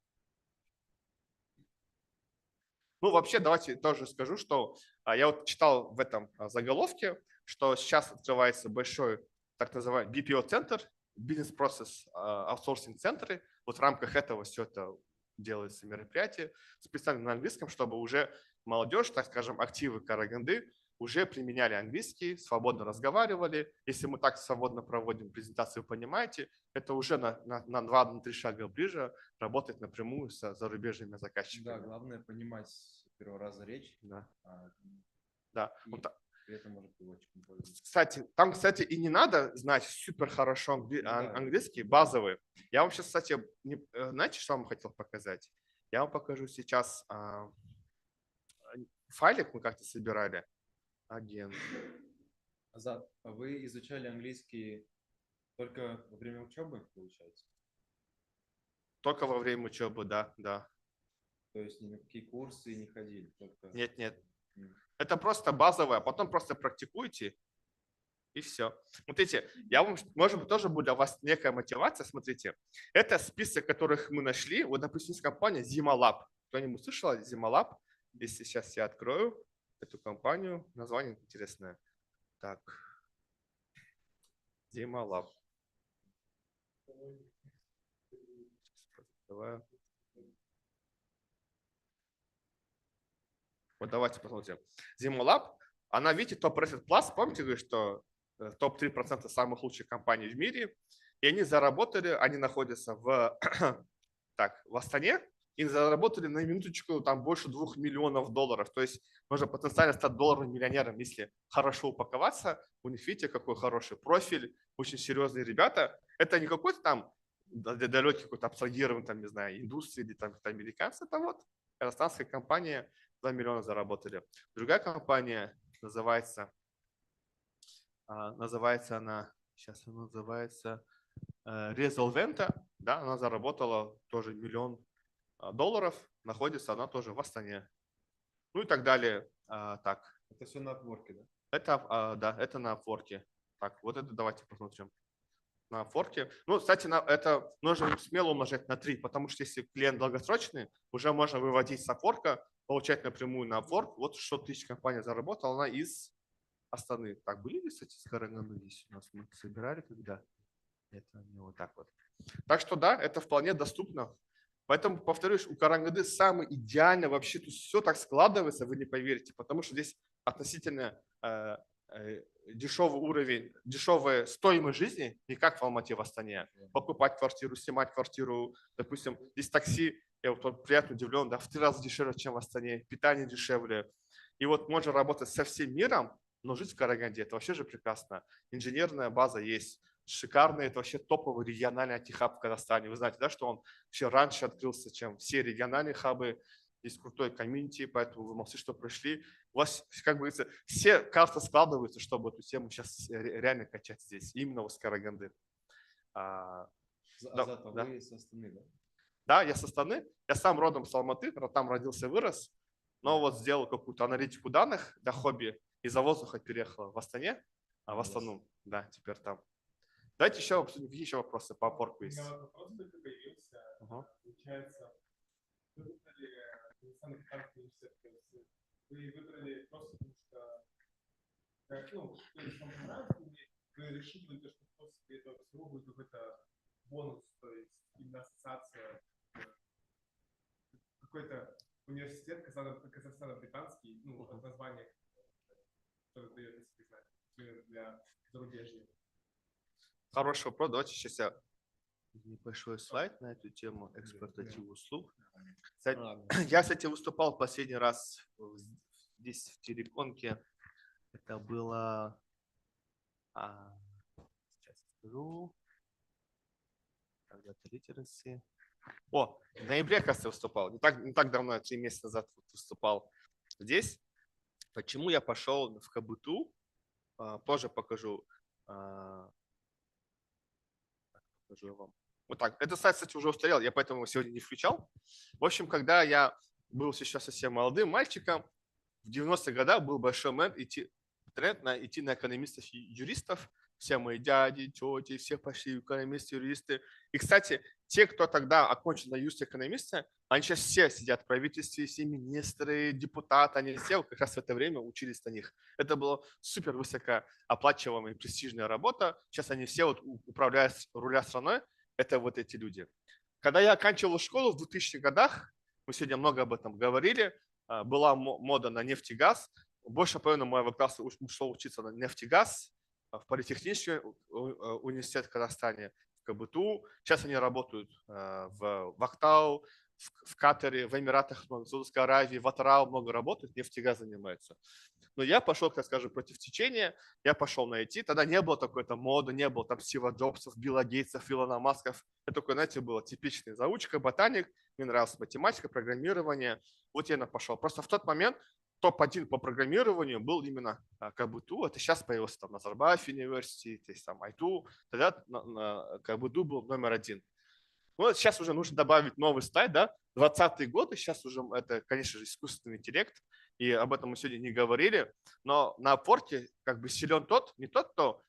Ну, вообще, давайте тоже скажу, что я вот читал в этом заголовке, что сейчас открывается большой, так называемый BPO-центр, бизнес-процесс аутсорсинг-центры. Вот в рамках этого все это делается мероприятие специально на английском, чтобы уже молодежь, так скажем, активы Караганды уже применяли английский, свободно разговаривали. Если мы так свободно проводим презентацию, вы понимаете, это уже на 2-3 шага ближе работать напрямую с зарубежными заказчиками. Да, главное понимать с первого раза речь. Да. Да. И вот при этом может переводчиком пользоваться. Кстати, и не надо знать супер хорошо английский, базовый. Я вам сейчас, кстати, знаете, что я вам хотел показать? Я вам покажу сейчас файлик, мы как-то собирали. Агент. Азат, а вы изучали английский только во время учебы, получается? Только во время учебы, да. То есть ни на какие курсы не ходили? Только... Нет. Это просто базовое, потом просто практикуйте, и все. Смотрите, я вам, может быть, тоже будет у вас некая мотивация. Смотрите, это список, которых мы нашли. Вот, допустим, есть компания ZimaLab. Кто-нибудь слышал о ZimaLab? Если сейчас я открою эту компанию, название интересное. Так, ZimaLab. Давай. Вот давайте посмотрим. ZimaLab, она, видите, топ-10 Plus, помните, говорю, что топ-3% самых лучших компаний в мире, и они заработали, они находятся в Астане, и заработали на минуточку там больше $2 миллионов. То есть можно потенциально стать долларовым миллионером, если хорошо упаковаться. У них, видите, какой хороший профиль, очень серьезные ребята. Это не какой-то там далекий какой-то абстрагированный, там, не знаю, индустрии или там американцы. Это вот казахстанская компания, 2 миллиона заработали. Другая компания называется Resolventa, да, она заработала тоже $1 миллион, находится она тоже в Астане. Ну и так далее. Так. Это все на Upwork, да? Это на Upwork. Так, вот это давайте посмотрим. На Upwork. Ну, кстати, это нужно смело умножать на 3, потому что если клиент долгосрочный, уже можно выводить с Upwork, получать напрямую на Upwork. Вот 600 тысяч компания заработала, она из Астаны. Так, были ли, кстати, с Караганды здесь у нас? Мы собирали когда? Это не вот так вот. Так что да, это вполне доступно. Поэтому, повторюсь, у Караганды самый идеальный вообще, тут все так складывается, вы не поверите, потому что здесь относительно дешевый уровень, дешевая стоимость жизни, не как в Алмате, в Астане. Покупать квартиру, снимать квартиру, допустим, здесь такси, я вот приятно удивлен, да, в 3 раза дешевле, чем в Астане, питание дешевле. И вот можно работать со всем миром, но жить в Караганде, это вообще же прекрасно. Инженерная база есть, шикарный, это вообще топовый региональный IT-хаб в Казахстане. Вы знаете, да, что он вообще раньше открылся, чем все региональные хабы. Есть крутой комьюнити, поэтому вы молодцы, что пришли. У вас, как бы говорится, все карты складываются, чтобы эту тему сейчас реально качать здесь, именно в Караганды. Азат, вы с Астаны, да? Да, я с Астаны. Я сам родом с Алматы, там родился, вырос. Но вот сделал какую-то аналитику данных для хобби. Из-за воздуха переехал в Астане, в Астану. Да, теперь там. Давайте еще обсудим, какие еще вопросы по Upwork есть. У меня вопрос только появился. Получается, вы выбрали Казахстан-Британский университет. Вы выбрали просто потому что, вам понравилось, вы решили, что после этого всего будет какой-то бонус, то есть именно ассоциация, какой-то университет Казахстан-Британский, от названия, которое дает о себе знать для зарубежья. Хороший вопрос. Давайте сейчас я небольшой слайд на эту тему экспортативных услуг. Я, кстати, выступал последний раз здесь в Тереконке. Это было... Сейчас скажу. Когда-то литераси. В ноябре, кажется, выступал. Не так давно, 3 месяца назад выступал здесь. Почему я пошел в КБТУ? Позже покажу. Покажу вам. Вот так. Этот сайт, кстати, уже устарел, я поэтому его сегодня не включал. В общем, когда я был сейчас совсем молодым мальчиком, в 90-х годах был большой тренд идти на экономистов и юристов. Все мои дяди, тети, все пошли экономисты, юристы. И, кстати, те, кто тогда окончил на юрист-экономиста, они сейчас все сидят в правительстве, все министры, депутаты, они все как раз в это время учились на них. Это была супер высокооплачиваемая и престижная работа. Сейчас они все управляют, рулят страной. Это вот эти люди. Когда я оканчивал школу в 2000-х годах, мы сегодня много об этом говорили, была мода на нефть и газ. больше половины моего класса ушло учиться на нефтегаз, в политехнический университет в Казахстане, в КБТУ. Сейчас они работают в Актау, в Катаре, в Эмиратах, в Саудовской Аравии, в Атарау много работают, нефтегаз занимаются. Но я пошел, так скажем, против течения, я пошел на IT. Тогда не было такой-то моды, не было там Стива Джобсов, Билла Гейтсов, Илона Масков. Это такой, знаете, была типичная заучка, ботаник. Мне нравилась математика, программирование. Вот я пошел. Просто в тот момент топ-1 по программированию был именно КБТУ. Это сейчас появился там Назарбаев университет, то есть там айту. Тогда КБТУ был №1. Ну, сейчас уже нужно добавить новый слайд, да, 20-е годы, сейчас уже это, конечно же, искусственный интеллект, и об этом мы сегодня не говорили, но на Upwork как бы силен не тот, кто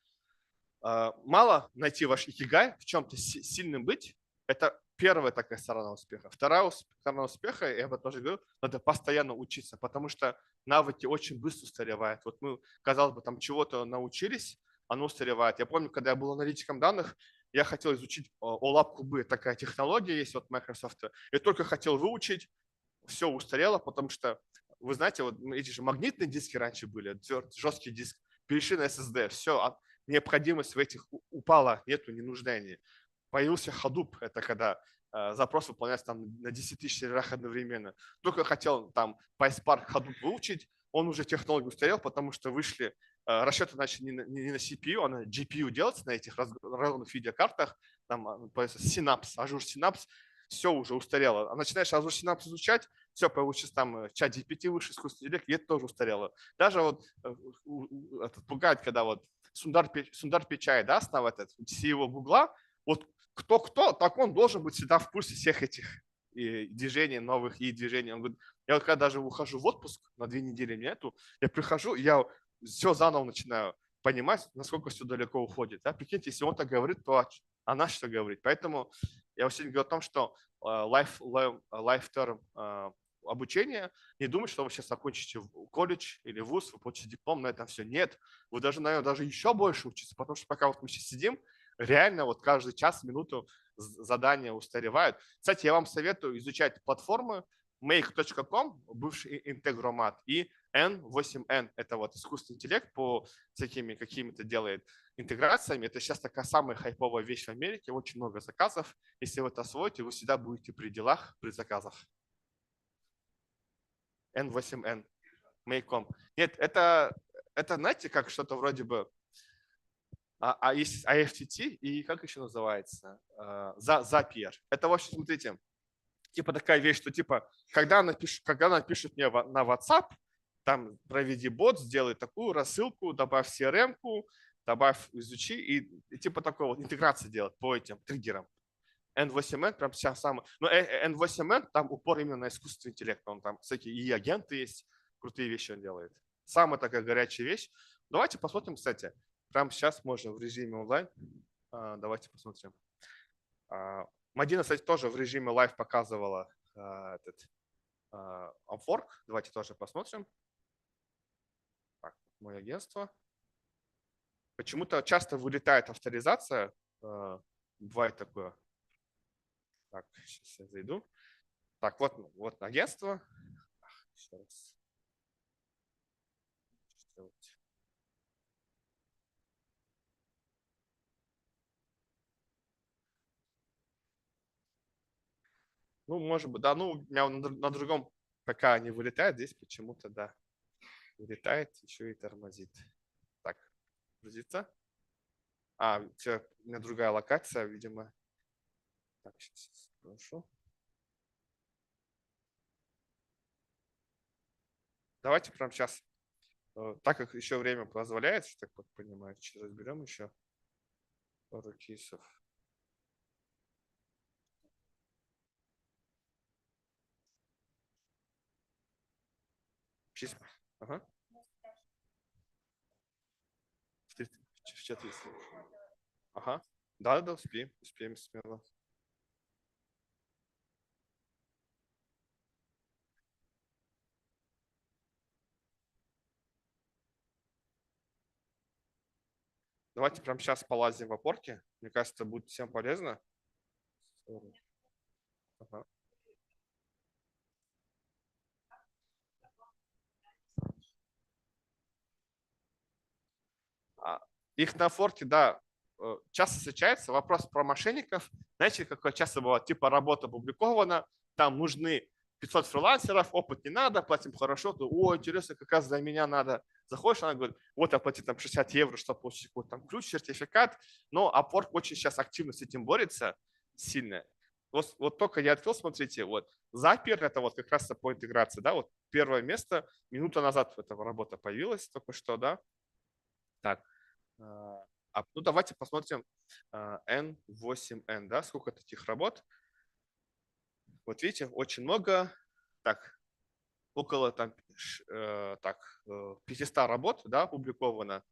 мало найти ваш икигай, в чем-то сильным быть, это первая такая сторона успеха. Вторая сторона успеха, я об этом тоже говорю, надо постоянно учиться, потому что навыки очень быстро устаревают. Вот мы, казалось бы, там чего-то научились, оно устаревает. Я помню, когда я был аналитиком данных, я хотел изучить OLAP кубы, такая технология есть от Microsoft. Я только хотел выучить, все устарело, потому что, вы знаете, вот эти же магнитные диски раньше были, жесткий диск, перешли на SSD, все, необходимость в этих упала, нету, не нужны они. Появился Hadoop, это когда запрос выполняется там на 10 тысяч серверах одновременно. Только хотел там PySpark Hadoop выучить, он уже технологию устарел, потому что вышли расчеты начали не на CPU, а на GPU делаться на этих разных видеокартах, там Synapse, Azure Synapse, все уже устарело. А начинаешь Azure Synapse изучать, все, появился там чат GPT выше, искусственный интеллект, и это тоже устарело. Даже вот пугает, когда вот Сундар Пичай, да, основа этот, CEO Гугла, вот кто-кто, так он должен быть всегда в курсе всех этих движений, новых и движений. Он говорит, я вот когда даже ухожу в отпуск, на 2 недели нету, я прихожу, я все заново начинаю понимать, насколько все далеко уходит. Да? Прикиньте, если он так говорит, то она что говорит. Поэтому я сегодня говорю о том, что lifetime обучение, не думать, что вы сейчас закончите колледж или вуз, вы получите диплом, на этом все. Нет, вы должны, наверное, даже еще больше учиться, потому что пока вот мы сейчас сидим, реально вот каждый час, минуту задания устаревают. Кстати, я вам советую изучать платформы make.com, бывший Integromat, и N8N, это вот искусственный интеллект по всякими какими-то делает интеграциями. Это сейчас такая самая хайповая вещь в Америке, очень много заказов. Если вы это освоите, вы всегда будете при делах, при заказах. N8N, make.com. Нет, это, знаете, как что-то вроде бы есть IFTT и как еще называется? Zapier. Это, в общем, смотрите, типа такая вещь, что типа, когда она пишет мне на WhatsApp, там проведи бот, сделай такую рассылку, добавь CRM-ку, добавь, изучи, и типа такой вот интеграция делать по этим триггерам. N8N прям вся самая. Но N8N там упор именно на искусственный интеллект. Он там всякие и агенты есть, крутые вещи он делает. Самая такая горячая вещь. Давайте посмотрим, кстати. Прямо сейчас можно в режиме онлайн. Давайте посмотрим. Мадина, кстати, тоже в режиме лайв показывала этот Upwork. Давайте тоже посмотрим. Так, мое агентство. Почему-то часто вылетает авторизация. Бывает такое. Так, сейчас я зайду. Так, вот агентство. Еще раз. Ну, может быть, да, ну, у меня на другом ПК не вылетает, здесь почему-то, да, вылетает, еще и тормозит. Так, грузится. Все, у меня другая локация, видимо. Так, сейчас, прошу. Давайте прямо сейчас, так как еще время позволяет, что так вот понимаю, сейчас разберем еще пару кейсов. Ага. В чат есть. Ага. Да, успеем смело. Давайте прямо сейчас полазим в опорке. Мне кажется, будет всем полезно. Ага. их на форке, да, часто встречается. Вопрос про мошенников. Знаете, какое часто бывает? Типа работа опубликована, там нужны 500 фрилансеров, опыт не надо, платим хорошо. Ты, о, интересно, как раз для меня надо. Заходишь, она говорит, вот оплати там 60 евро, чтобы получить какой-то там ключ, сертификат. Но Upwork очень сейчас активно с этим борется, сильно. Вот только я открыл, смотрите, вот Zapier, это вот как раз по интеграции, да, вот первое место, минута назад эта работа появилась только что, да. Так, ну давайте посмотрим N8N, да, сколько таких работ. Вот видите, очень много, так, около там, 500 работ, да, опубликовано.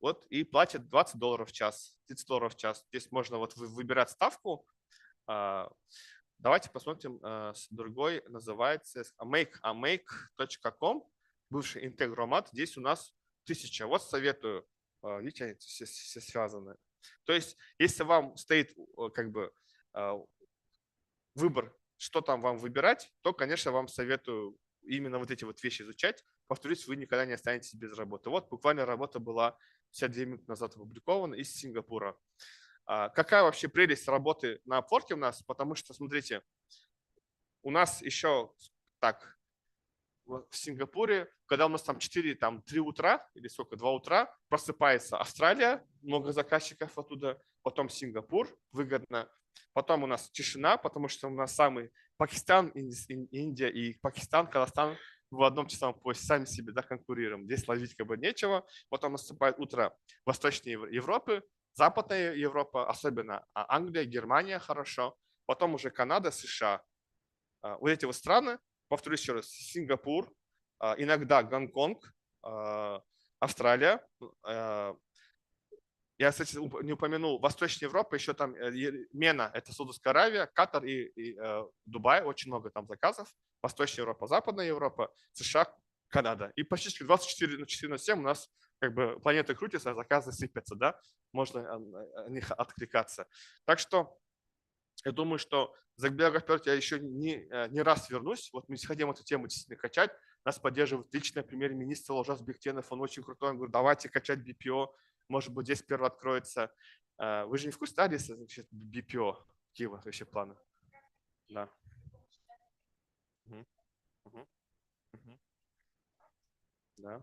Вот и платят $20 в час, $30 в час. Здесь можно вот выбирать ставку. Давайте посмотрим другой, называется make.com, бывший Интегромат. Здесь у нас 1000. Вот советую. Видите, они все связаны. То есть, если вам стоит как бы выбор, что там вам выбирать, то, конечно, вам советую именно вот эти вот вещи изучать. Повторюсь, вы никогда не останетесь без работы. Вот буквально работа была 52 минуты назад опубликована из Сингапура. Какая вообще прелесть работы на Upwork у нас? Потому что, смотрите, у нас еще так, в Сингапуре, когда у нас там 3 утра или сколько, 2 утра, просыпается Австралия, много заказчиков оттуда, потом Сингапур, выгодно. Потом у нас тишина, потому что у нас самый Пакистан, Индия и Пакистан, Казахстан в одном часовом поясе, сами себе, да, конкурируем. Здесь ловить как бы нечего. Потом наступает утро Восточной Европы, Западная Европа, особенно Англия, Германия хорошо. Потом уже Канада, США. Вот эти вот страны, повторюсь еще раз, Сингапур, иногда Гонконг, Австралия. Я, кстати, не упомянул Восточная Европа, еще там Мена, это Саудовская Аравия, Катар и Дубай, очень много там заказов. Восточная Европа, Западная Европа, США, Канада. И почти 24/7 у нас как бы планета крутится, заказы сыпятся, да, можно о них откликаться. Так что я думаю, что за Бегоперт я еще не раз вернусь. Вот мы хотим эту тему действительно качать. Нас поддерживает лично премьер-министр Ложас Бектенов. Он очень крутой. Он говорит, давайте качать BPO. Может быть, здесь первый откроется. Вы же не в курсе, да, если BPO? Какие у вас вообще планы? Да. Да.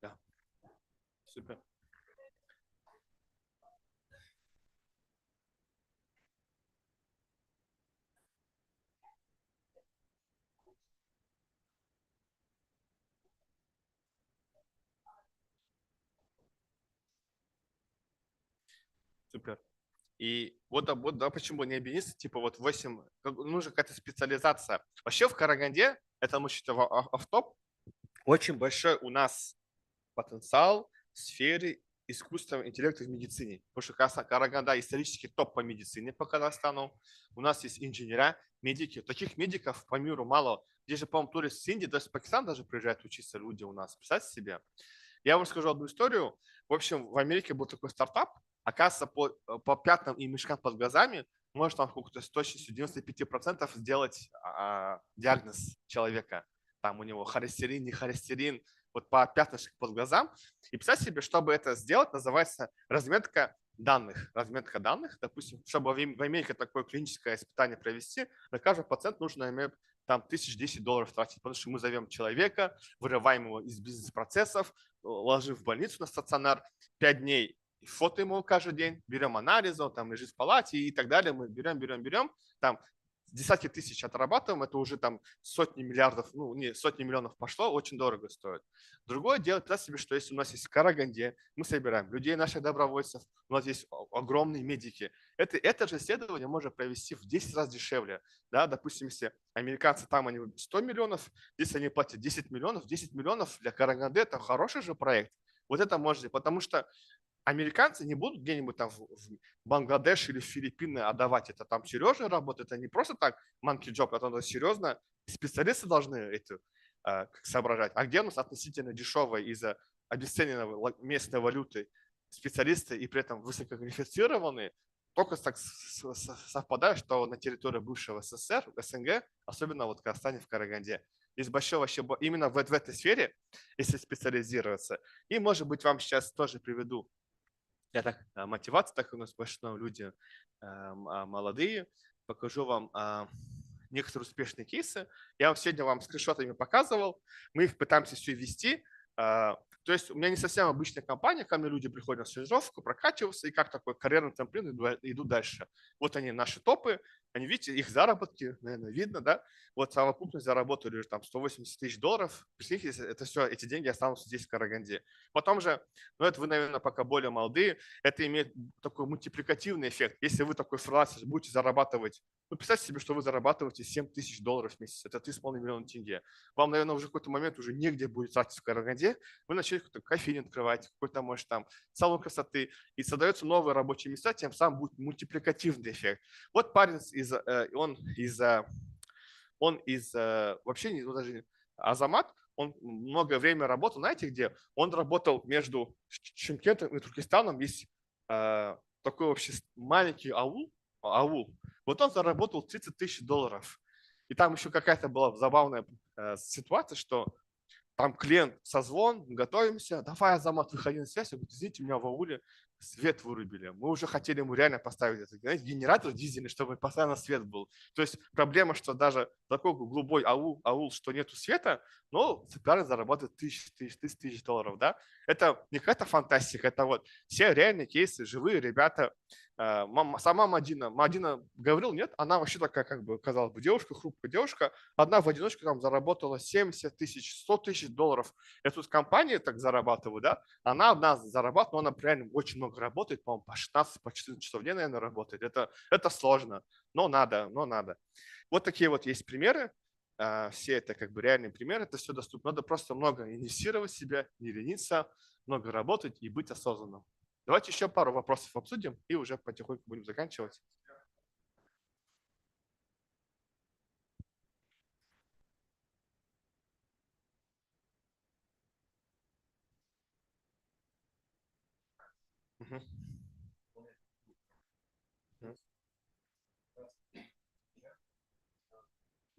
Да. Супер. Супер. И вот, да, почему не объединиться, типа вот 8, нужна какая-то специализация. Вообще в Караганде, это мы считаем автоп, очень большой у нас потенциал в сфере искусственного интеллекта в медицине. Потому что Караганда исторически топ по медицине по Казахстану. У нас есть инженера, медики. Таких медиков по миру мало. Здесь же, по-моему, туристы с Индии, даже в Пакистан даже приезжают учиться люди у нас. Представьте себе. Я вам расскажу одну историю. В общем, в Америке был такой стартап. Оказывается, по пятнам и мешкам под глазами может там сколько-то с точностью 95% сделать диагноз человека. Там у него холестерин, не холестерин, вот по пятнышку под глазам. И представьте себе, чтобы это сделать, называется разметка данных. Разметка данных, допустим, чтобы в Америке такое клиническое испытание провести, на каждый пациент нужно иметь там $1010 тратить, потому что мы зовем человека, вырываем его из бизнес-процессов, ложим в больницу на стационар, 5 дней фото ему каждый день, берем анализы, он там лежит в палате и так далее, мы берем, там десятки тысяч отрабатываем, это уже там сотни миллиардов, ну не сотни миллионов пошло, очень дорого стоит. Другое дело, представьте себе, что если у нас есть в Караганде, мы собираем людей, наших добровольцев, у нас есть огромные медики. Это же исследование можно провести в 10 раз дешевле. Да? Допустим, если американцы там они 100 миллионов, здесь они платят 10 миллионов для Караганды это хороший же проект. Вот это можете, потому что американцы не будут где-нибудь там в Бангладеш или в Филиппины отдавать это. Там серьезная работа, это не просто так monkey job, это серьезно. Специалисты должны это соображать. А где у нас относительно дешевая из-за обесцененной местной валюты специалисты и при этом высококвалифицированные, только так совпадает, что на территории бывшего СССР, СНГ, особенно вот в Казахстане, в Караганде, есть большое вообще именно в этой сфере, если специализироваться. И, может быть, вам сейчас тоже приведу я так мотивация, так у нас в основном люди молодые. Покажу вам некоторые успешные кейсы. Я сегодня вам скриншотами показывал. Мы их пытаемся все вести. То есть у меня не совсем обычная компания, ко мне люди приходят на стажировку, прокачиваются и как такой карьерный трамплин идут дальше. Вот они, наши топы, они, видите, их заработки, наверное, видно, да? Вот совокупность заработали там $180 тысяч. Представьте, это все, эти деньги останутся здесь, в Караганде. Потом же, ну это вы, наверное, пока более молодые, это имеет такой мультипликативный эффект. Если вы такой фрилансер будете зарабатывать, ну представьте себе, что вы зарабатываете $7 тысяч в месяц, это 3,5 миллиона тенге. Вам, наверное, уже в какой-то момент уже негде будет тратить в Караганде, вы начали какой-то кофейню открывать, какой-то, может, там салон красоты, и создаются новые рабочие места, тем самым будет мультипликативный эффект. Вот парень вообще даже Азамат, он многое время работал, знаете где? Он работал между Шымкентом и Туркестаном, есть такой вообще маленький аул. Вот он заработал $30 тысяч. И там еще какая-то была забавная ситуация, что там клиент созвон, готовимся, давай, Азамат, выходи на связь. Я говорю, извините, у меня в ауле свет вырубили. Мы уже хотели ему реально поставить этот, знаете, генератор дизельный, чтобы постоянно свет был. То есть проблема, что даже такой глубокий аул, что нету света, но парень зарабатывает тысяч $1000, да. Это не какая-то фантастика, это вот все реальные кейсы, живые ребята. Сама Мадина говорил, нет, она вообще такая, как бы, казалось бы, девушка, хрупкая девушка, одна в одиночку там заработала 70 тысяч, $100 тысяч. Я тут компании так зарабатываю, да, она одна зарабатывает, но она реально очень много работает, по-моему, по 16, по 14 часов в день, наверное, работает. Это сложно, но надо. Вот такие вот есть примеры. Все это как бы реальные примеры, это все доступно. Надо просто много инвестировать в себя, не лениться, много работать и быть осознанным. Давайте еще пару вопросов обсудим и уже потихоньку будем заканчивать. Угу.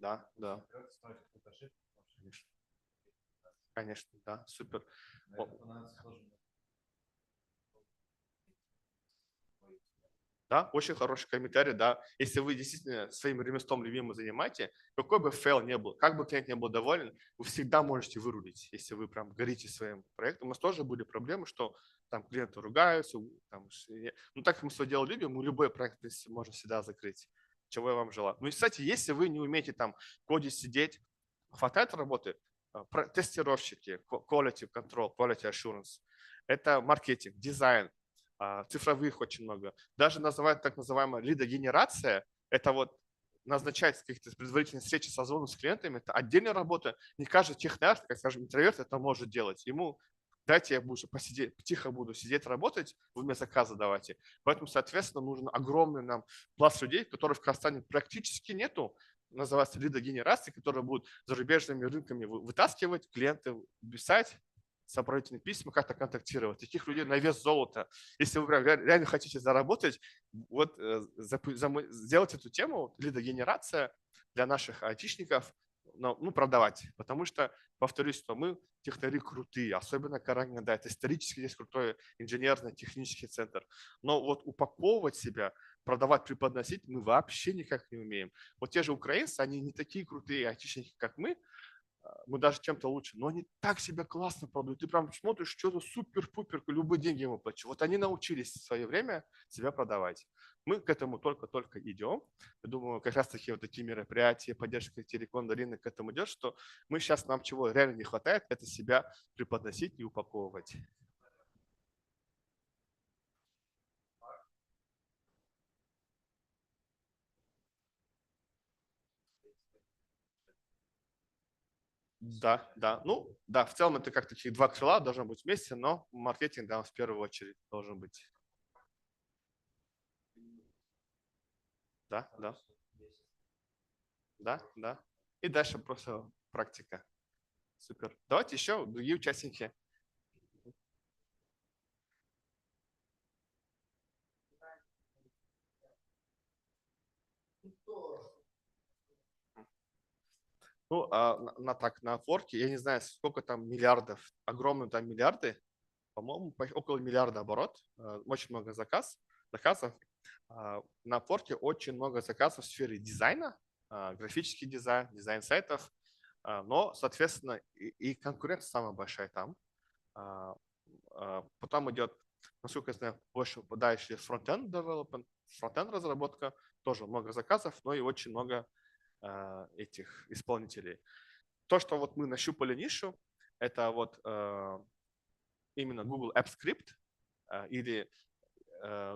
Да. Конечно, да, супер. Да, очень хороший комментарий, да. Если вы действительно своим ремеслом любимым занимаете, какой бы фейл не был, как бы клиент не был доволен, вы всегда можете вырулить, если вы прям горите своим проектом. У нас тоже были проблемы, что там клиенты ругаются, там, ну так как мы свое дело любим, мы любой проект можем всегда закрыть, чего я вам желаю. Ну и, кстати, если вы не умеете там в коде сидеть, хватает работы, тестировщики, quality control, quality assurance, это маркетинг, дизайн, цифровых очень много. Даже называют так называемая лидогенерация. Это вот назначать какие-то предварительные встречи, созвоны с клиентами. Это отдельная работа. Не каждый технарь, как скажем, интроверт это может делать. Ему дайте я буду посидеть, тихо буду сидеть работать, вы мне заказы давайте. Поэтому, соответственно, нужен огромный нам пласт людей, которых в Казахстане практически нету, называется лидогенерации, которые будут зарубежными рынками вытаскивать, клиенты писать, сопроводительные письма, как-то контактировать. Таких людей на вес золота. Если вы реально хотите заработать, вот сделать эту тему, лидогенерация для наших айтишников, ну, продавать. Потому что, повторюсь, что мы технари крутые, особенно Караганда, это исторически здесь крутой инженерный технический центр. Но вот упаковывать себя, продавать, преподносить мы вообще никак не умеем. Вот те же украинцы, они не такие крутые айтишники, как мы даже чем-то лучше, но они так себя классно продают. Ты прям смотришь, что-то супер-пупер, любые деньги ему плачу. Вот они научились в свое время себя продавать. Мы к этому только-только идем. Я думаю, как раз-таки вот такие мероприятия, поддержка телеком рынок к этому идет, что мы сейчас, нам чего реально не хватает, это себя преподносить и упаковывать. Да, да. Ну, да, в целом это как таких два крыла должны быть вместе, но маркетинг, да, в первую очередь должен быть. Да, да. Да, да. И дальше просто практика. Супер. Давайте еще другие участники. Ну, на форке, я не знаю, сколько там миллиардов, огромные там миллиарды, по-моему, около миллиарда оборот, очень много заказов. На форке очень много заказов в сфере дизайна, графический дизайн, дизайн сайтов, но, соответственно, и конкуренция самая большая там. Потом идет, насколько я знаю, больше дальше фронтенд development, фронтенд разработка, тоже много заказов, но и очень много этих исполнителей. То, что вот мы нащупали нишу, это вот именно Google App Script или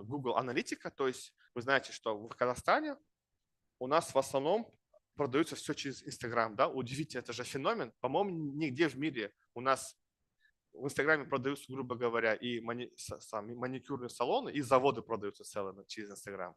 Google Аналитика. То есть вы знаете, что в Казахстане у нас в основном продается все через Instagram. Да? Удивительно, это же феномен. По-моему, нигде в мире у нас в Инстаграме продаются, грубо говоря, и маникюрные салоны, и заводы продаются целыми через Инстаграм.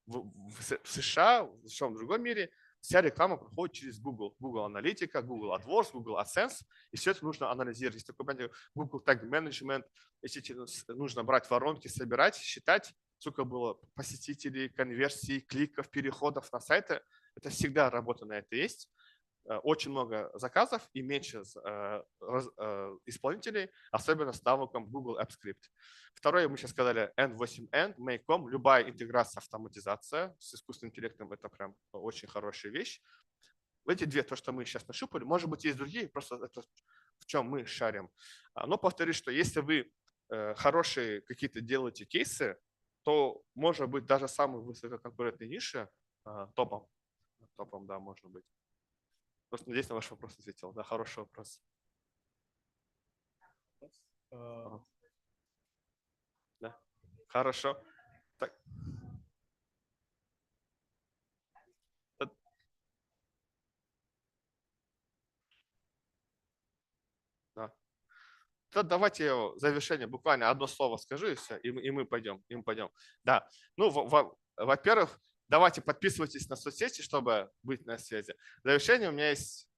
В США, в любом другом мире вся реклама проходит через Google. Google Аналитика, Google AdWords, Google AdSense. И все это нужно анализировать. Есть такой понятие Google Tag Management. Если нужно брать воронки, собирать, считать, сколько было посетителей, конверсий, кликов, переходов на сайты. Это всегда работа на это есть. Очень много заказов и меньше исполнителей, особенно с навыком Google App Script. Второе, мы сейчас сказали N8N, Make.com, любая интеграция, автоматизация с искусственным интеллектом, это прям очень хорошая вещь. Эти две, то, что мы сейчас нащупали, может быть, есть другие, просто это в чем мы шарим. Но повторюсь, что если вы хорошие какие-то делаете кейсы, то может быть даже самые высококонкурентные ниши топом, да, можно быть. Просто надеюсь, на ваш вопрос ответил. Да, хороший вопрос. Да. Хорошо. Так. Да. То давайте я в завершение буквально одно слово скажу, и все, и мы пойдем. Да. Ну, во-первых, давайте подписывайтесь на соцсети, чтобы быть на связи. В завершение у меня есть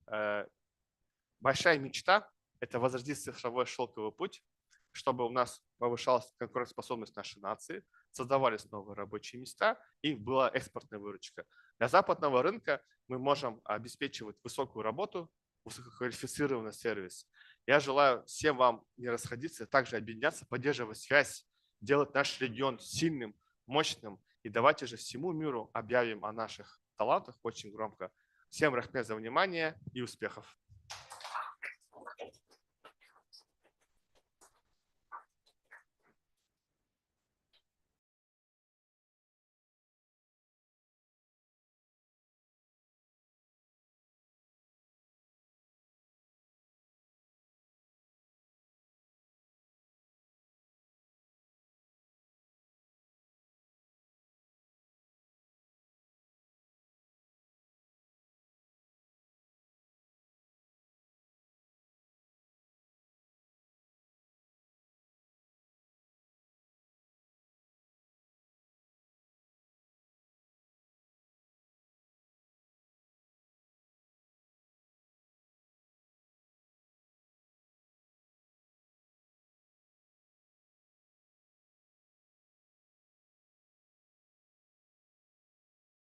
большая мечта – это возродить цифровой шелковый путь, чтобы у нас повышалась конкурентоспособность нашей нации, создавались новые рабочие места и была экспортная выручка. Для западного рынка мы можем обеспечивать высокую работу, высококвалифицированный сервис. Я желаю всем вам не расходиться, также объединяться, поддерживать связь, делать наш регион сильным, мощным. И давайте же всему миру объявим о наших талантах очень громко. Всем рахмет за внимание и успехов!